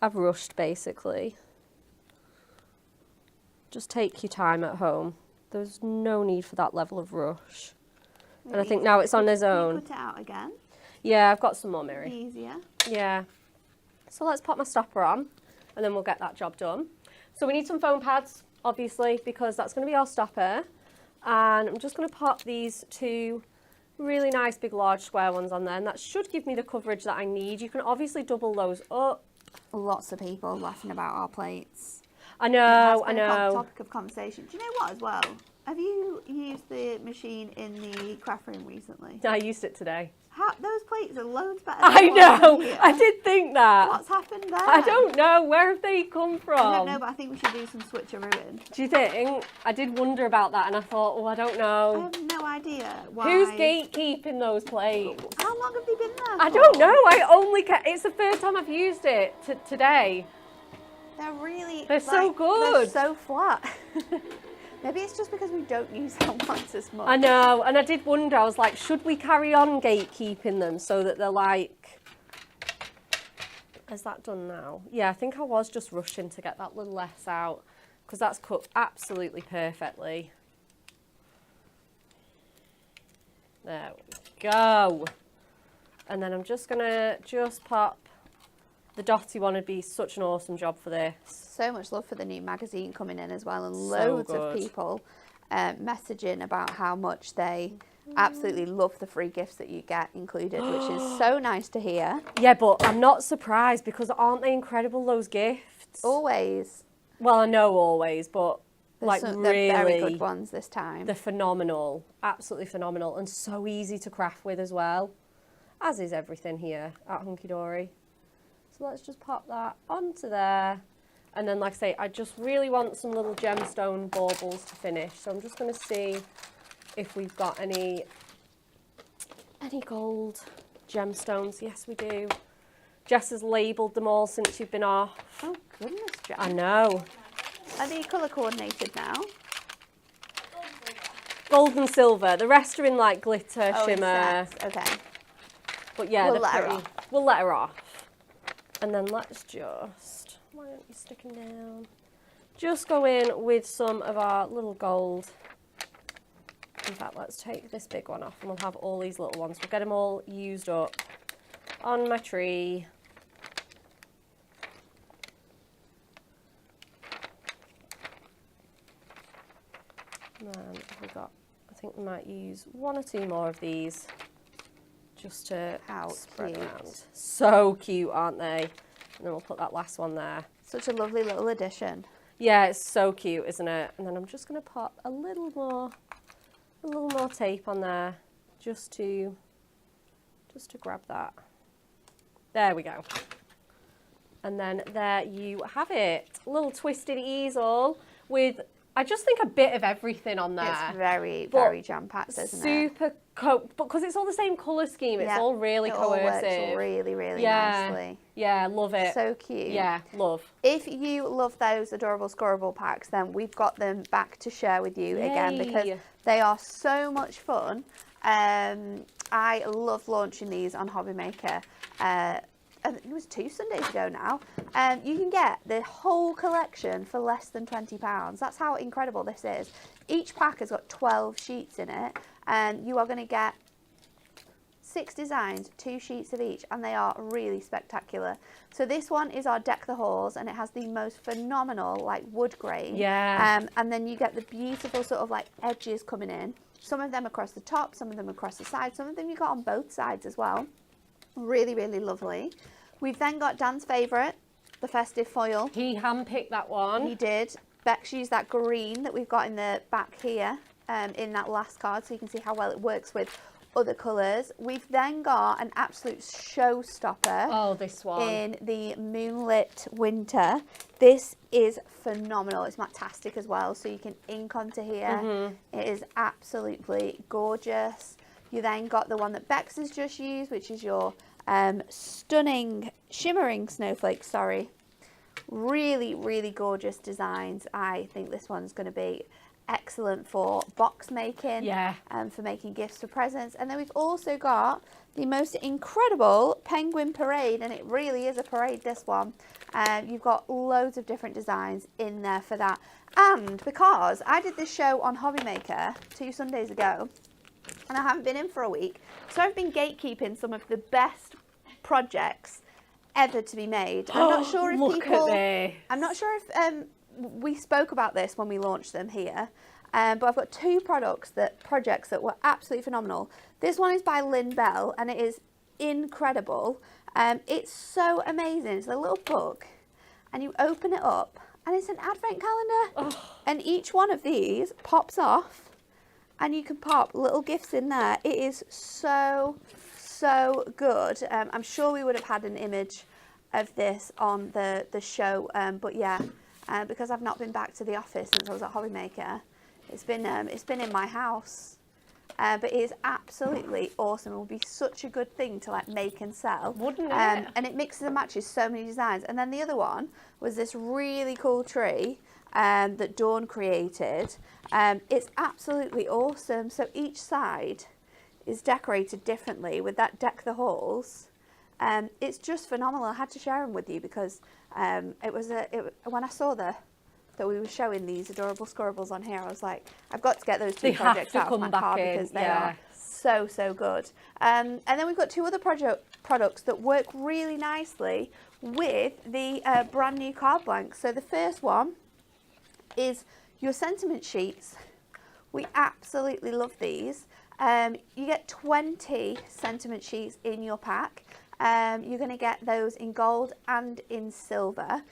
I've rushed basically. Just take your time at home. There's no need for that level of rush. And I think now it's on his own. Can you cut it out again? Yeah, I've got some more mirror. Easier. Yeah. So let's pop my stopper on and then we'll get that job done. So we need some foam pads, obviously, because that's going to be our stopper. And I'm just going to pop these two really nice big large square ones on there, and that should give me the coverage that I need. You can obviously double those up. Lots of people laughing about our plates. I know, I It has been a know. topic of conversation. Do you know what as well? Have you used the machine in the craft room recently? I used it today. Those plates are loads better I than the ones know, in here. I did think that. What's happened there? I don't know, where have they come from? I don't know, but I think we should do some switcherooing. Do you think? I did wonder about that and I thought, oh, I don't I know. have no idea why. Who's gatekeeping those plates? How long have they been there I for? don't know, it's the first time I've used it today. They're really... They're so good. They're so flat. Maybe it's just because we don't use them once as much. I know, and I did wonder, I was like, should we carry on gatekeeping them so that they're like... Is that done now? Yeah, I think I was just rushing to get that little S out because that's cut absolutely perfectly. There we go. And then I'm just going to pop the dotty one. Would be such an awesome job for this. So much love for the new magazine coming in as well, and So loads of good. people messaging about how much they absolutely love the free gifts that you get included, which is so nice to hear. Yeah, but I'm not surprised because aren't they incredible, those gifts? Always. Well, I know always, but like They're really, very good ones this time. they're phenomenal, absolutely phenomenal, and so easy to craft with as well, as is everything here at Hunky Dory. So let's just pop that onto there. And then, like I say, I just really want some little gemstone baubles to finish. So I'm just going to see if we've got any gold gemstones. Yes, we do. Jess has labelled them all since you've been off. Oh, goodness, Jack. I know. Are they colour coordinated now? Gold and silver. The rest are in like glitter, Oh, in shimmer. sets. Okay. But yeah, We'll they're let her pretty. off. We'll let her off. And then let's just, why aren't you sticking down? Just go in with some of our little gold. In fact, let's take this big one off and we'll have all these little ones. We'll get them all used up on my tree. And then we got, I think we might use 1 or 2 more of these just to How spread cute. around. So cute, aren't they? And then we'll put that last one there. Such a lovely little addition. Yeah, it's so cute, isn't it? And then I'm just going to pop a little more tape on there just to grab that. There we go. And then there you have it. A little twisted easel with, I just think, a bit of everything on there. It's very, But very jam-packed, isn't it? Super because it's all the same colour scheme. It's Yeah, all really it all works cohesive. really, really Yeah. nicely. Yeah, love it. So cute. Yeah, love. If you love those adorable scorable packs, then we've got them back to share with you again because Yay. they are so much fun. I love launching these on Hobby Maker. I think it was 2 Sundays ago now. You can get the whole collection for less than £20. That's how incredible this is. Each pack has got 12 sheets in it, and you are going to get 6 designs, 2 sheets of each, and they are really spectacular. So this one is our Deck the Halls, and it has the most phenomenal like wood grain. Yeah. And then you get the beautiful sort of like edges coming in. Some of them across the top, some of them across the side, some of them you got on both sides as well. Really, really lovely. We've then got Dan's favourite, the Festive foil. He handpicked that one. He did. Bex used that green that we've got in the back here in that last card, so you can see how well it works with other colours. We've then got an absolute showstopper. Oh, this one. In the Moonlit Winter. This is phenomenal. It's matastic as well, so you can ink onto here. It is absolutely gorgeous. You then got the one that Bex has just used, which is your stunning shimmering snowflakes. Sorry. Really, really gorgeous designs. I think this one's going to be excellent for box making, Yeah. for making gifts for presents. And then we've also got the most incredible penguin parade, and it really is a parade, this one. You've got loads of different designs in there for that. And because I did this show on Hobby Maker 2 Sundays ago, and I haven't been in for a week, so I've been gatekeeping some of the best projects ever to be made. I'm not sure if Look people, at this. I'm not sure if we spoke about this when we launched them here, but I've got 2 projects that were absolutely phenomenal. This one is by Lynn Bell, and it is incredible. It's so amazing. It's a little book, and you open it up, and it's an advent calendar, and each one of these pops off, and you can pop little gifts in there. It is so good. I'm sure we would have had an image of this on the show, but yeah, because I've not been back to the office since I was at Hobby Maker, it's been in my house, but it is absolutely awesome. It will be such a good thing to like make and sell, Wouldn't it? And it mixes and matches so many designs. And then the other one was this really cool tree that Dawn created. It's absolutely awesome. So each side is decorated differently with that Deck the Halls. It's just phenomenal. I had to share them with you because when I saw that we were showing these adorable scorables on here, I was like, I've got to get those 2 projects out of my car because they are so good. And then we've got 2 other products that work really nicely with the brand new card blanks. So the first one is your sentiment sheets. We absolutely love these. You get 20 sentiment sheets in your pack. You're going to get those in gold and in silver.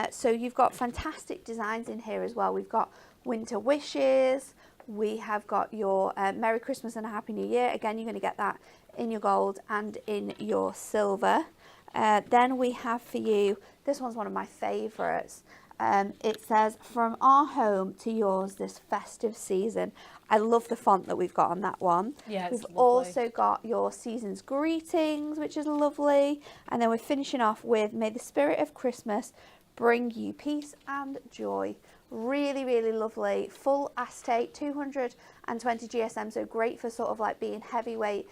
So you've got fantastic designs in here as well. We've got winter wishes. We have got your Merry Christmas and a Happy New Year. Again, you're going to get that in your gold and in your silver. Then we have for you, this one's one of my favourites. It says, from our home to yours this festive season. I love the font that we've got on that one. Yeah, it's We've lovely. also got your season's greetings, which is lovely. And then we're finishing off with, may the spirit of Christmas bring you peace and joy. Really, really lovely. Full acetate, 220 GSM, so great for sort of like being heavyweight.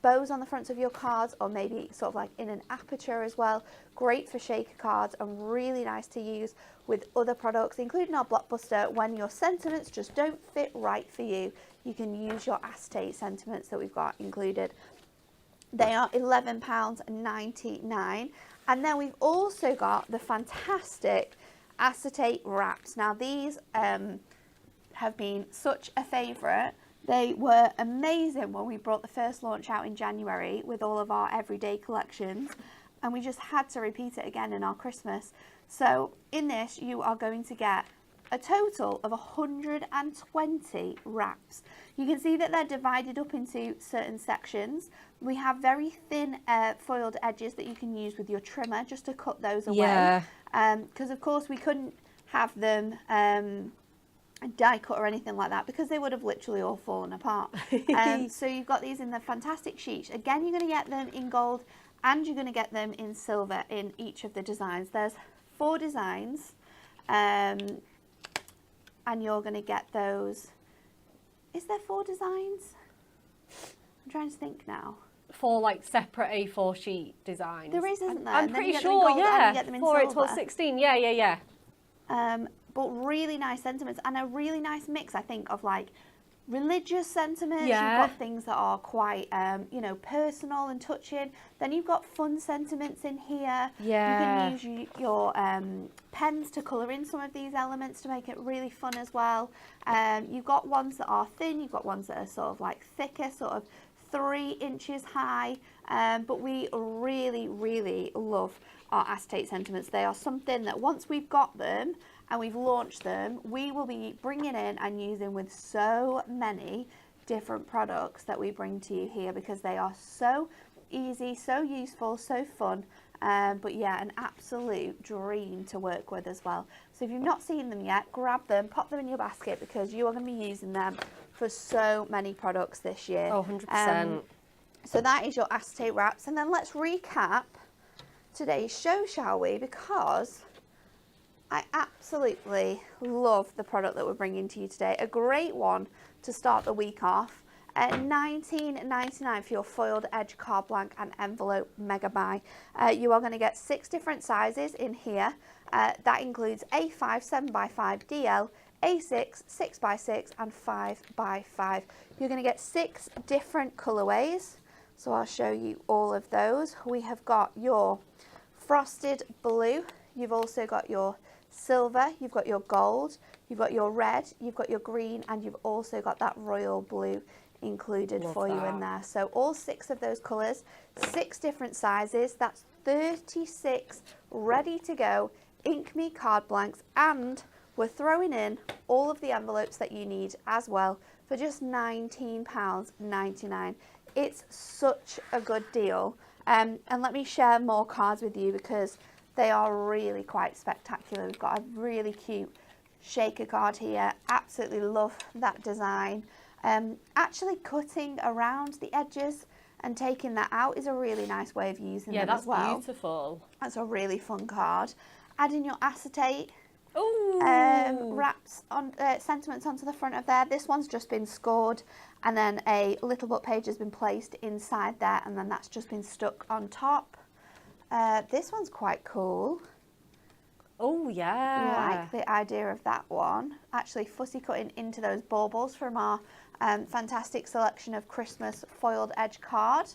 Bows on the fronts of your cards, or maybe sort of like in an aperture as well. Great for shaker cards and really nice to use with other products, including our Blockbuster. When your sentiments just don't fit right for you, you can use your acetate sentiments that we've got included. They are £11.99. And then we've also got the fantastic acetate wraps. Now these have been such a favourite. They were amazing when we brought the first launch out in January with all of our everyday collections, and we just had to repeat it again in our Christmas. So in this you are going to get a total of 120 wraps. You can see that they're divided up into certain sections. We have very thin foiled edges that you can use with your trimmer just to cut those away. Yeah. Because of course we couldn't have them die cut or anything like that, because they would have literally all fallen apart. So you've got these in the fantastic sheets. Again, you're going to get them in gold and you're going to get them in silver in each of the designs. There's 4 designs, and you're going to get those. Is there 4 designs? I'm trying to think now. 4 like separate A4 sheet designs. There is, isn't there? I'm And then you pretty get them in sure, gold and yeah. you get them in 4, 8, 12, silver. 16. Yeah. But really nice sentiments and a really nice mix, I think, of like religious sentiments. Yeah. You've got things that are quite, personal and touching. Then you've got fun sentiments in here. Yeah. You can use your pens to colour in some of these elements to make it really fun as well. You've got ones that are thin. You've got ones that are sort of like thicker, sort of 3 inches high. But we really, really love our acetate sentiments. They are something that once we've got them and we've launched them, we will be bringing in and using with so many different products that we bring to you here, because they are so easy, so useful, so fun. But yeah, an absolute dream to work with as well. So if you've not seen them yet, grab them, pop them in your basket, because you are going to be using them for so many products this year. Oh, 100%. So that is your acetate wraps. And then let's recap today's show, shall we? Because I absolutely love the product that we're bringing to you today. A great one to start the week off. At $19.99 for your foiled edge card blank and envelope mega buy. You are going to get 6 different sizes in here. That includes A5 7x5 DL, A6 6x6 and 5x5. You're going to get 6 different colorways. So I'll show you all of those. We have got your frosted blue. You've also got your silver, you've got your gold, you've got your red, you've got your green, and you've also got that royal blue included for you in there. So all 6 of those colours, 6 different sizes. That's 36 ready to go Ink Me card blanks, and we're throwing in all of the envelopes that you need as well for just £19.99. It's such a good deal. And let me share more cards with you, because they are really quite spectacular. We've got a really cute shaker card here. Absolutely love that design. Actually cutting around the edges and taking that out is a really nice way of using them as well. Yeah, that's beautiful. That's a really fun card. Adding your acetate wraps on sentiments onto the front of there. This one's just been scored, and then a little book page has been placed inside there, and then that's just been stuck on top. This one's quite cool. Oh, yeah. I like the idea of that one. Actually fussy cutting into those baubles from our fantastic selection of Christmas foiled edge card.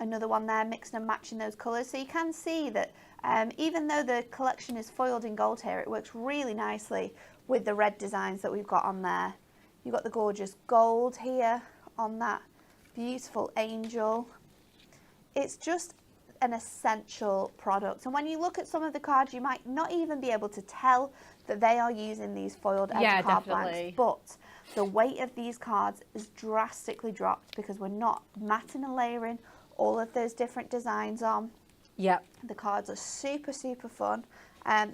Another one there, mixing and matching those colours. So you can see that even though the collection is foiled in gold here, it works really nicely with the red designs that we've got on there. You've got the gorgeous gold here on that beautiful angel. It's just an essential product. And when you look at some of the cards, you might not even be able to tell that they are using these foiled edge card blanks. But the weight of these cards is drastically dropped because we're not matting and layering all of those different designs on. Yep. The cards are super, super fun.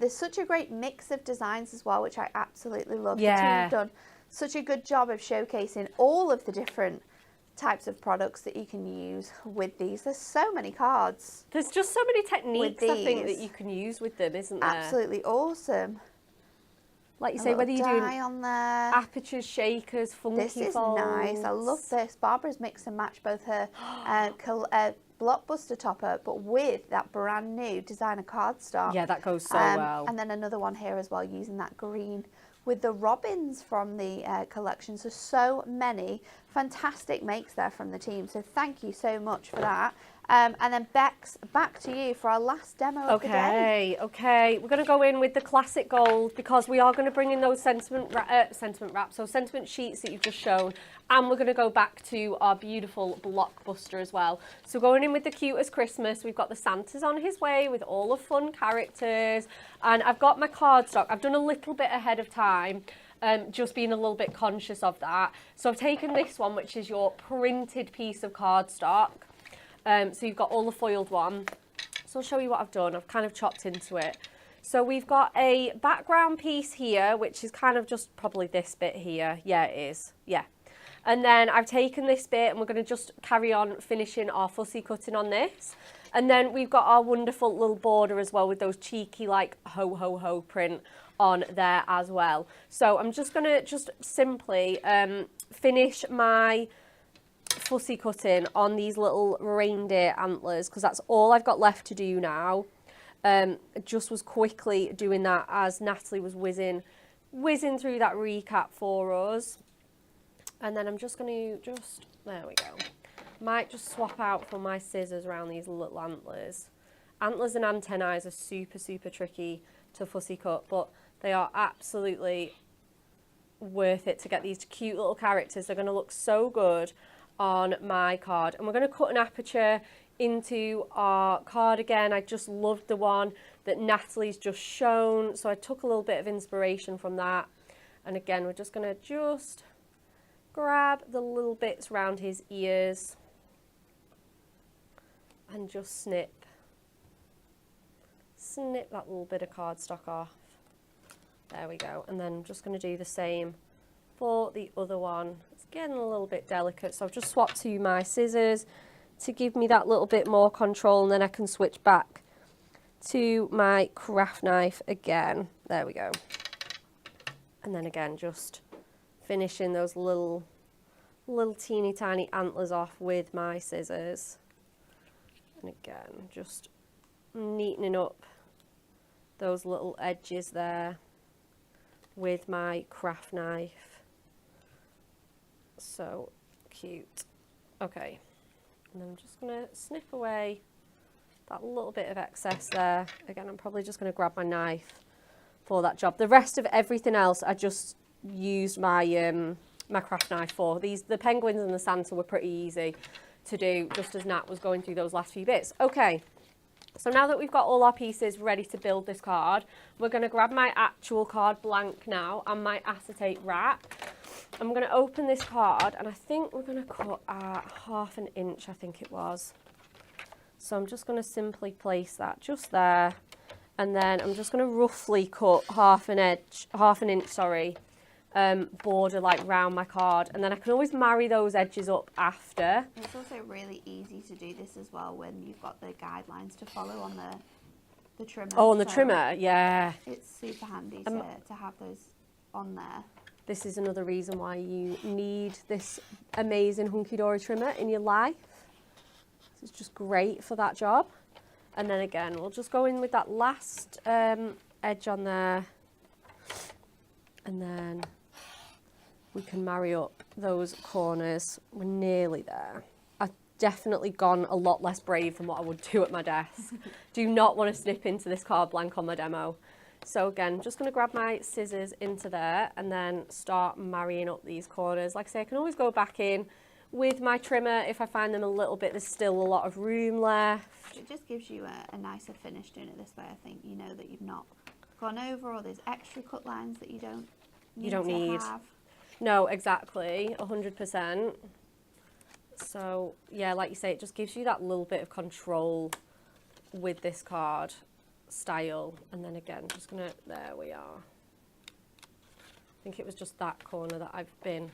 There's such a great mix of designs as well, which I absolutely love. Yeah. The team have done such a good job of showcasing all of the different types of products that you can use with these. There's so many cards. There's just so many techniques, I think, that you can use with them, isn't there? Absolutely awesome. Like you say, whether you're doing on there, apertures, shakers, funky this is folds. nice. I love this. Barbara's mixed and matched both her blockbuster topper, but with that brand new designer cardstock. Yeah, that goes so well. And then another one here as well, using that green with the robins from the collection. So many fantastic makes there from the team. So thank you so much for that. And then Bex, back to you for our last demo of the day. Okay. We're going to go in with the classic gold because we are going to bring in those sentiment wraps, so sentiment sheets that you've just shown. And we're going to go back to our beautiful blockbuster as well. So going in with the cutest Christmas, we've got the Santa's on his way with all the fun characters. And I've got my cardstock. I've done a little bit ahead of time. Just being a little bit conscious of that. So I've taken this one, which is your printed piece of cardstock. So you've got all the foiled one. So I'll show you what I've done. I've kind of chopped into it. So we've got a background piece here, which is kind of just probably this bit here. Yeah, it is. Yeah. And then I've taken this bit and we're going to just carry on finishing our fussy cutting on this. And then we've got our wonderful little border as well with those cheeky like ho ho ho print on there as well. So I'm just going to simply finish my fussy cutting on these little reindeer antlers because that's all I've got left to do now. Just was quickly doing that as Natalie was whizzing through that recap for us. And then I'm just going to there we go. Might just swap out for my scissors around these little antlers. Antlers and antennae are super, super tricky to fussy cut, but they are absolutely worth it to get these cute little characters. They're going to look so good on my card. And we're going to cut an aperture into our card again. I just loved the one that Natalie's just shown, so I took a little bit of inspiration from that. And again, we're just going to grab the little bits around his ears and just snip that little bit of cardstock off. There we go. And then I'm just going to do the same for the other one. It's getting a little bit delicate, so I've just swapped to my scissors to give me that little bit more control, and then I can switch back to my craft knife again. There we go. And then again, just finishing those little teeny tiny antlers off with my scissors. And again, just neatening up those little edges there with my craft knife. So cute. Okay, and then I'm just going to snip away that little bit of excess there. Again, I'm probably just going to grab my knife for that job. The rest of everything else, I just used my my craft knife for. The penguins and the Santa were pretty easy to do, just as Nat was going through those last few bits. Okay, so now that we've got all our pieces ready to build this card, we're going to grab my actual card blank now and my acetate wrap. I'm going to open this card, and I think we're going to cut at 1/2 inch, I think it was. So I'm just going to simply place that just there, and then I'm just going to roughly cut 1/2 inch, border like round my card, and then I can always marry those edges up after. It's also really easy to do this as well when you've got the guidelines to follow on the trimmer. Oh, on the trimmer, yeah. It's super handy to have those on there. This is another reason why you need this amazing Hunky Dory trimmer in your life. It's just great for that job. And then again, we'll just go in with that last edge on there, and then we can marry up those corners. We're nearly there. I've definitely gone a lot less brave than what I would do at my desk. Do not want to snip into this card blank on my demo. So again, just going to grab my scissors into there and then start marrying up these corners. Like I say, I can always go back in with my trimmer if I find them a little bit, there's still a lot of room left. It just gives you a nicer finish doing it this way. I think you know that you've not gone over, or there's extra cut lines that you don't need. Have. No, exactly, 100%. So yeah, like you say, it just gives you that little bit of control with this card style. And then again, just gonna, there we are. I think it was just that corner that I've been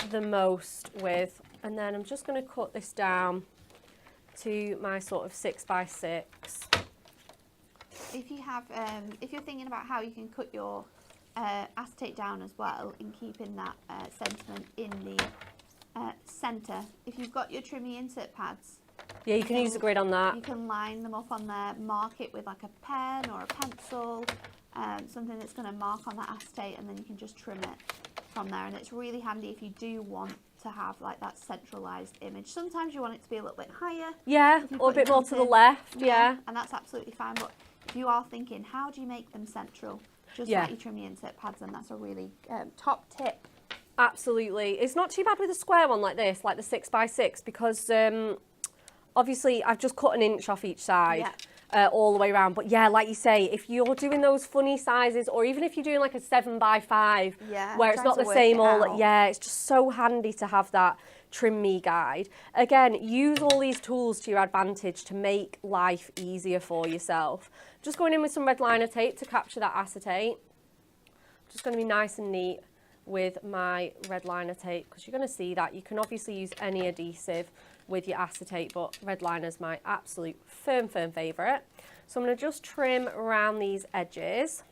the most with. And then I'm just gonna cut this down to my sort of 6x6. If you have, if you're thinking about how you can cut your acetate down as well, in keeping that sentiment in the centre, if you've got your trimmy insert pads, yeah, you can use the grid on that. You can line them up on there, mark it with like a pen or a pencil, something that's going to mark on that acetate, and then you can just trim it from there. And it's really handy if you do want to have like that centralised image. Sometimes you want it to be a little bit higher. Yeah, or a bit more to the left, yeah. And that's absolutely fine. But if you are thinking, how do you make them central? Just like you trim your insert pads, and that's a really top tip. Absolutely. It's not too bad with a square one like this, like the 6x6, because obviously I've just cut an inch off each side all the way around. But yeah, like you say, if you're doing those funny sizes, or even if you're doing like a 7x5, where it's not the same all, it's just so handy to have that trim me guide. Again, use all these tools to your advantage to make life easier for yourself. Just going in with some red liner tape to capture that acetate. Just going to be nice and neat with my red liner tape, because you're going to see that. You can obviously use any adhesive with your acetate, but red liner is my absolute firm favourite. So I'm going to just trim around these edges,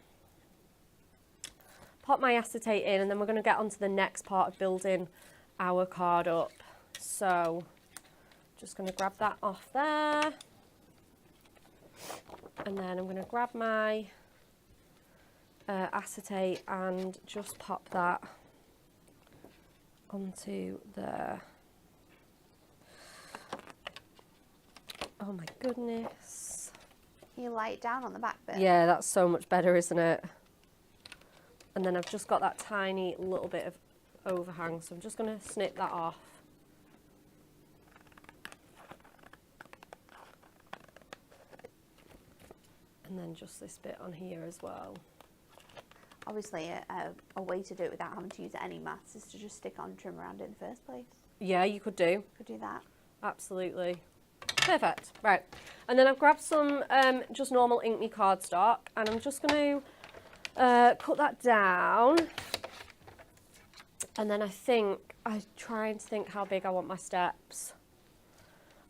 pop my acetate in, and then we're going to get onto the next part of building our card up. So just going to grab that off there, and then I'm going to grab my acetate and just pop that onto there. Oh my goodness. Can you lay it down on the back bit? Yeah, that's so much better, isn't it? And then I've just got that tiny little bit of overhang, so I'm just going to snip that off. And then just this bit on here as well. Obviously, a way to do it without having to use any maths is to just stick on trim around it in the first place. Yeah, you could do. Could do that. Absolutely. Perfect. Right. And then I've grabbed some just normal Ink Me cardstock, and I'm just going to cut that down. And then I'm trying to think how big I want my steps.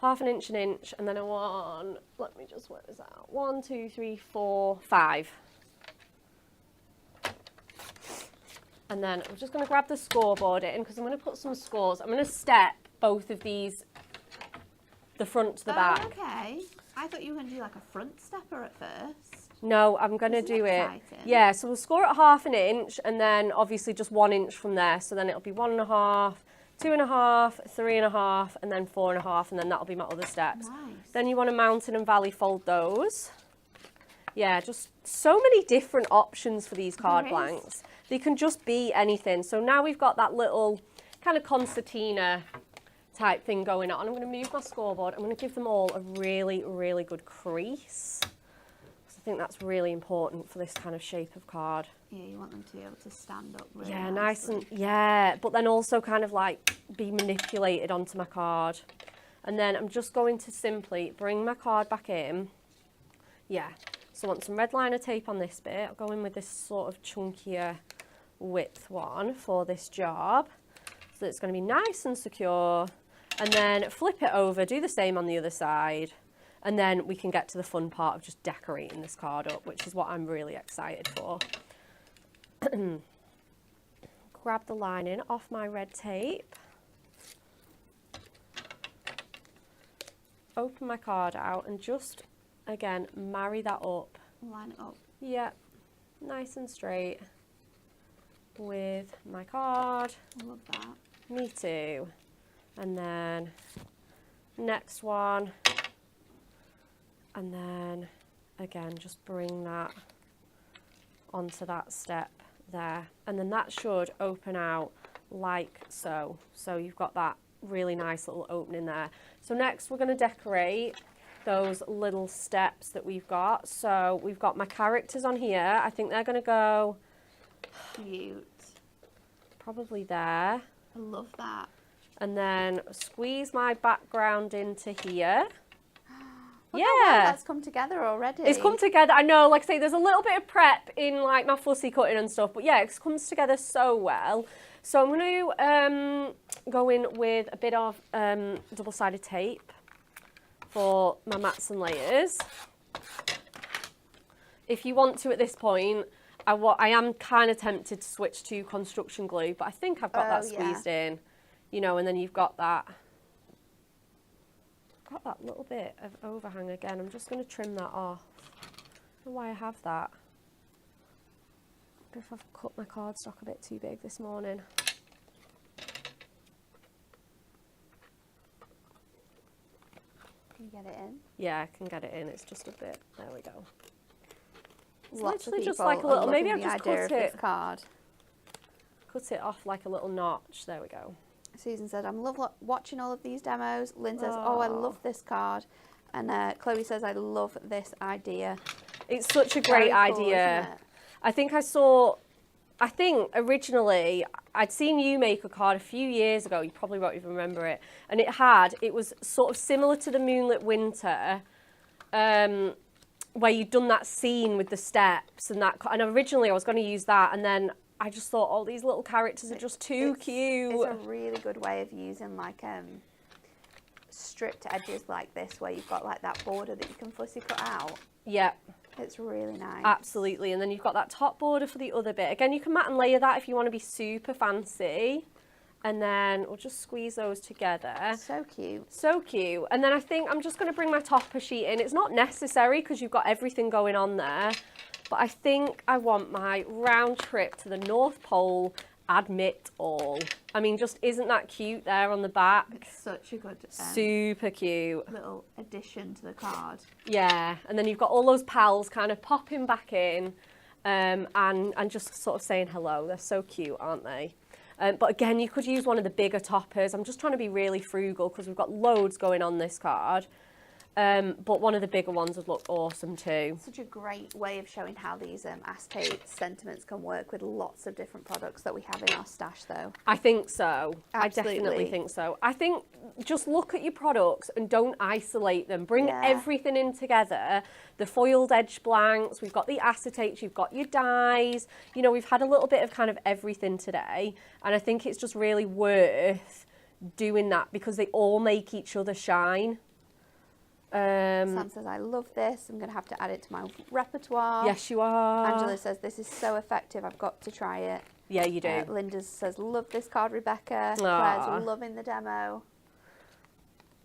1/2 inch, 1 inch, and then I want, let me just work this out. 1, 2, 3, 4, 5. And then I'm just going to grab the scoreboard in, because I'm going to put some scores. I'm going to step both of these, the front to the back. Okay. I thought you were going to do like a front stepper at first. No, I'm going to do it. Yeah, so we'll score at 1/2 inch, and then obviously just 1 inch from there. So then it'll be 1.5, 2.5, 3.5, and then 4.5, and then that'll be my other steps. Nice. Then you want to mountain and valley fold those. Yeah, just so many different options for these card blanks. They can just be anything. So now we've got that little kind of concertina type thing going on. I'm going to move my scoreboard. I'm going to give them all a really good crease. Because I think that's really important for this kind of shape of card. Yeah, you want them to be able to stand up really nice and, but then also kind of like be manipulated onto my card. And then I'm just going to simply bring my card back in. Yeah, so I want some red liner tape on this bit. I'll go in with this sort of chunkier width one for this job. So it's going to be nice and secure. And then flip it over, do the same on the other side. And then we can get to the fun part of just decorating this card up, which is what I'm really excited for. Grab the lining off my red tape. Open my card out and just, again, marry that up. Line it up. Yep, nice and straight with my card. I love that. Me too. And then next one. And then again, just bring that onto that step there. And then that should open out like so. So you've got that really nice little opening there. So next we're going to decorate those little steps that we've got. So we've got my characters on here. I think they're going to go Cute. probably there. I love that. And then squeeze my background into here. Look how well that's come together already. It's come together. I know, like I say, there's a little bit of prep in like my fussy cutting and stuff, but yeah, it comes together so well. So I'm going to go in with a bit of double-sided tape for my mats and layers. If you want to at this point, I am kind of tempted to switch to construction glue, but I think I've got that squeezed in, you know, and then you've got that little bit of overhang again. I'm just going to trim that off. I don't know why I have that. I wonder if I've cut my cardstock a bit too big this morning. Can you get it in? Yeah, I can get it in. It's just a bit. There we go. It's Lots of literally just people like a are little. loving Maybe I've the just idea cut of it. this card. Cut it off like a little notch. There we go. Susan said, I'm watching all of these demos. Lynn says, oh, I love this card. And Chloe says, I love this idea. It's such a great Very cool, idea. isn't it? I think originally I'd seen you make a card a few years ago. You probably won't even remember it. And it was sort of similar to the Moonlit Winter, where you'd done that scene with the steps and that. And originally I was going to use that, and then I just thought, oh, these little characters are just too cute. It's a really good way of using like stripped edges like this, where you've got like that border that you can fussy cut out. Yeah. It's really nice. Absolutely. And then you've got that top border for the other bit. Again, you can mat and layer that if you want to be super fancy. And then we'll just squeeze those together. So cute. So cute. And then I think I'm just going to bring my topper sheet in. It's not necessary because you've got everything going on there. But I think I want my round trip to the North Pole, admit all. I mean, just isn't that cute there on the back? It's such a good super cute little addition to the card. Yeah, and then you've got all those pals kind of popping back in and just sort of saying hello. They're so cute, aren't they? But again, you could use one of the bigger toppers. I'm just trying to be really frugal because we've got loads going on this card. But one of the bigger ones would look awesome too. Such a great way of showing how these acetate sentiments can work with lots of different products that we have in our stash though. I think so. Absolutely. I definitely think so. I think just look at your products and don't isolate them. Bring everything in together. The foiled edge blanks, we've got the acetates, you've got your dyes. You know, we've had a little bit of kind of everything today. And I think it's just really worth doing that because they all make each other shine. Sam says, I love this. I'm going to have to add it to my repertoire. Yes, you are. Angela says, this is so effective. I've got to try it. Yeah, you do. Linda says, love this card, Rebecca. Claire's loving the demo.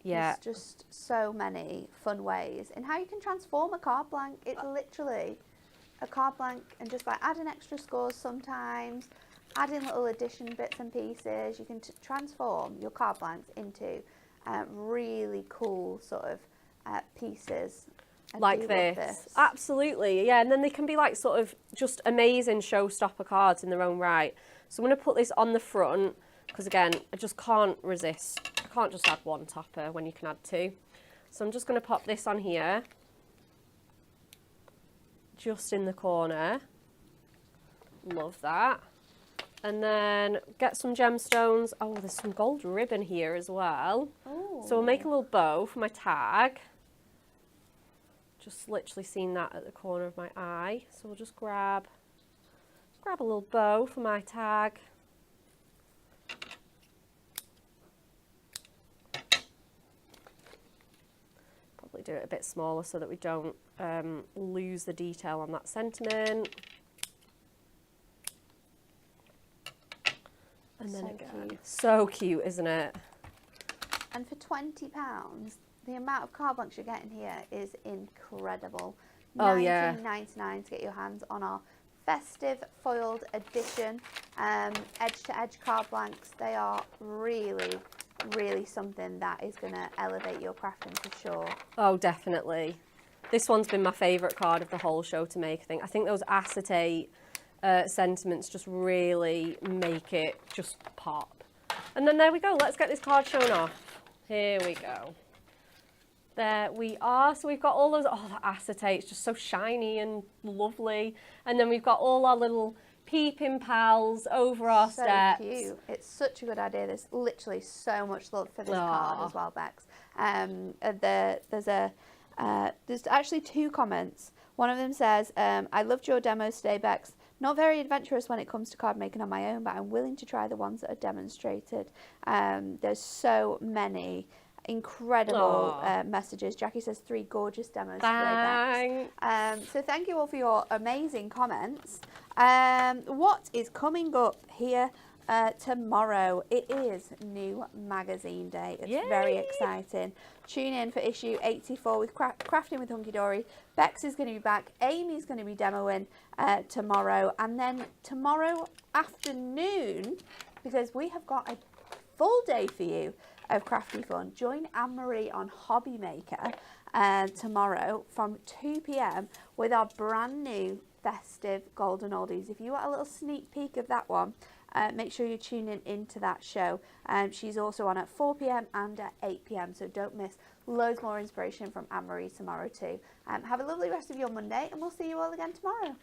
Yeah. There's just so many fun ways in how you can transform a card blank. It's literally a card blank and just like adding extra scores sometimes, adding little addition bits and pieces. You can transform your card blanks into really cool sort of pieces like this. Absolutely, yeah. And then they can be like sort of just amazing showstopper cards in their own right. So I'm going to put this on the front because again, I just can't resist. I can't just add one topper when you can add two. So I'm just going to pop this on here, just in the corner. Love that. And then get some gemstones. Oh, there's some gold ribbon here as well. Ooh. So we'll make a little bow for my tag. Just literally seen that at the corner of my eye. So we'll just grab a little bow for my tag. Probably do it a bit smaller so that we don't lose the detail on that sentiment. And then again, so cute, isn't it? And for £20, the amount of card blanks you're getting here is incredible. Oh yeah. $19.99 to get your hands on our festive foiled edition edge to edge card blanks. They are really, really something that is going to elevate your crafting for sure. Oh, definitely. This one's been my favourite card of the whole show to make, I think. I think those acetate sentiments just really make it just pop. And then there we go. Let's get this card shown off. Here we go. There we are. So we've got all those, oh, the acetate, it's just so shiny and lovely. And then we've got all our little peeping pals over our steps. So cute. It's such a good idea. There's literally so much love for this card as well, Bex. There's actually 2 comments. One of them says, I loved your demos today, Bex. Not very adventurous when it comes to card making on my own, but I'm willing to try the ones that are demonstrated. There's so many incredible messages. Jackie says 3 gorgeous demos today, Bex. So thank you all for your amazing comments. What is coming up here tomorrow? It is New Magazine Day. It's very exciting. Tune in for issue 84 with Crafting with Hunky Dory. Bex is going to be back. Amy's going to be demoing tomorrow. And then tomorrow afternoon, because we have got a full day for you of crafty fun, join Anne-Marie on Hobby Maker tomorrow from 2 p.m. with our brand new Festive Golden Oldies. If you want a little sneak peek of that one, make sure you're tuning into that show. She's also on at 4 p.m. and at 8 p.m. So don't miss. Loads more inspiration from Anne-Marie tomorrow too. Have a lovely rest of your Monday, and we'll see you all again tomorrow.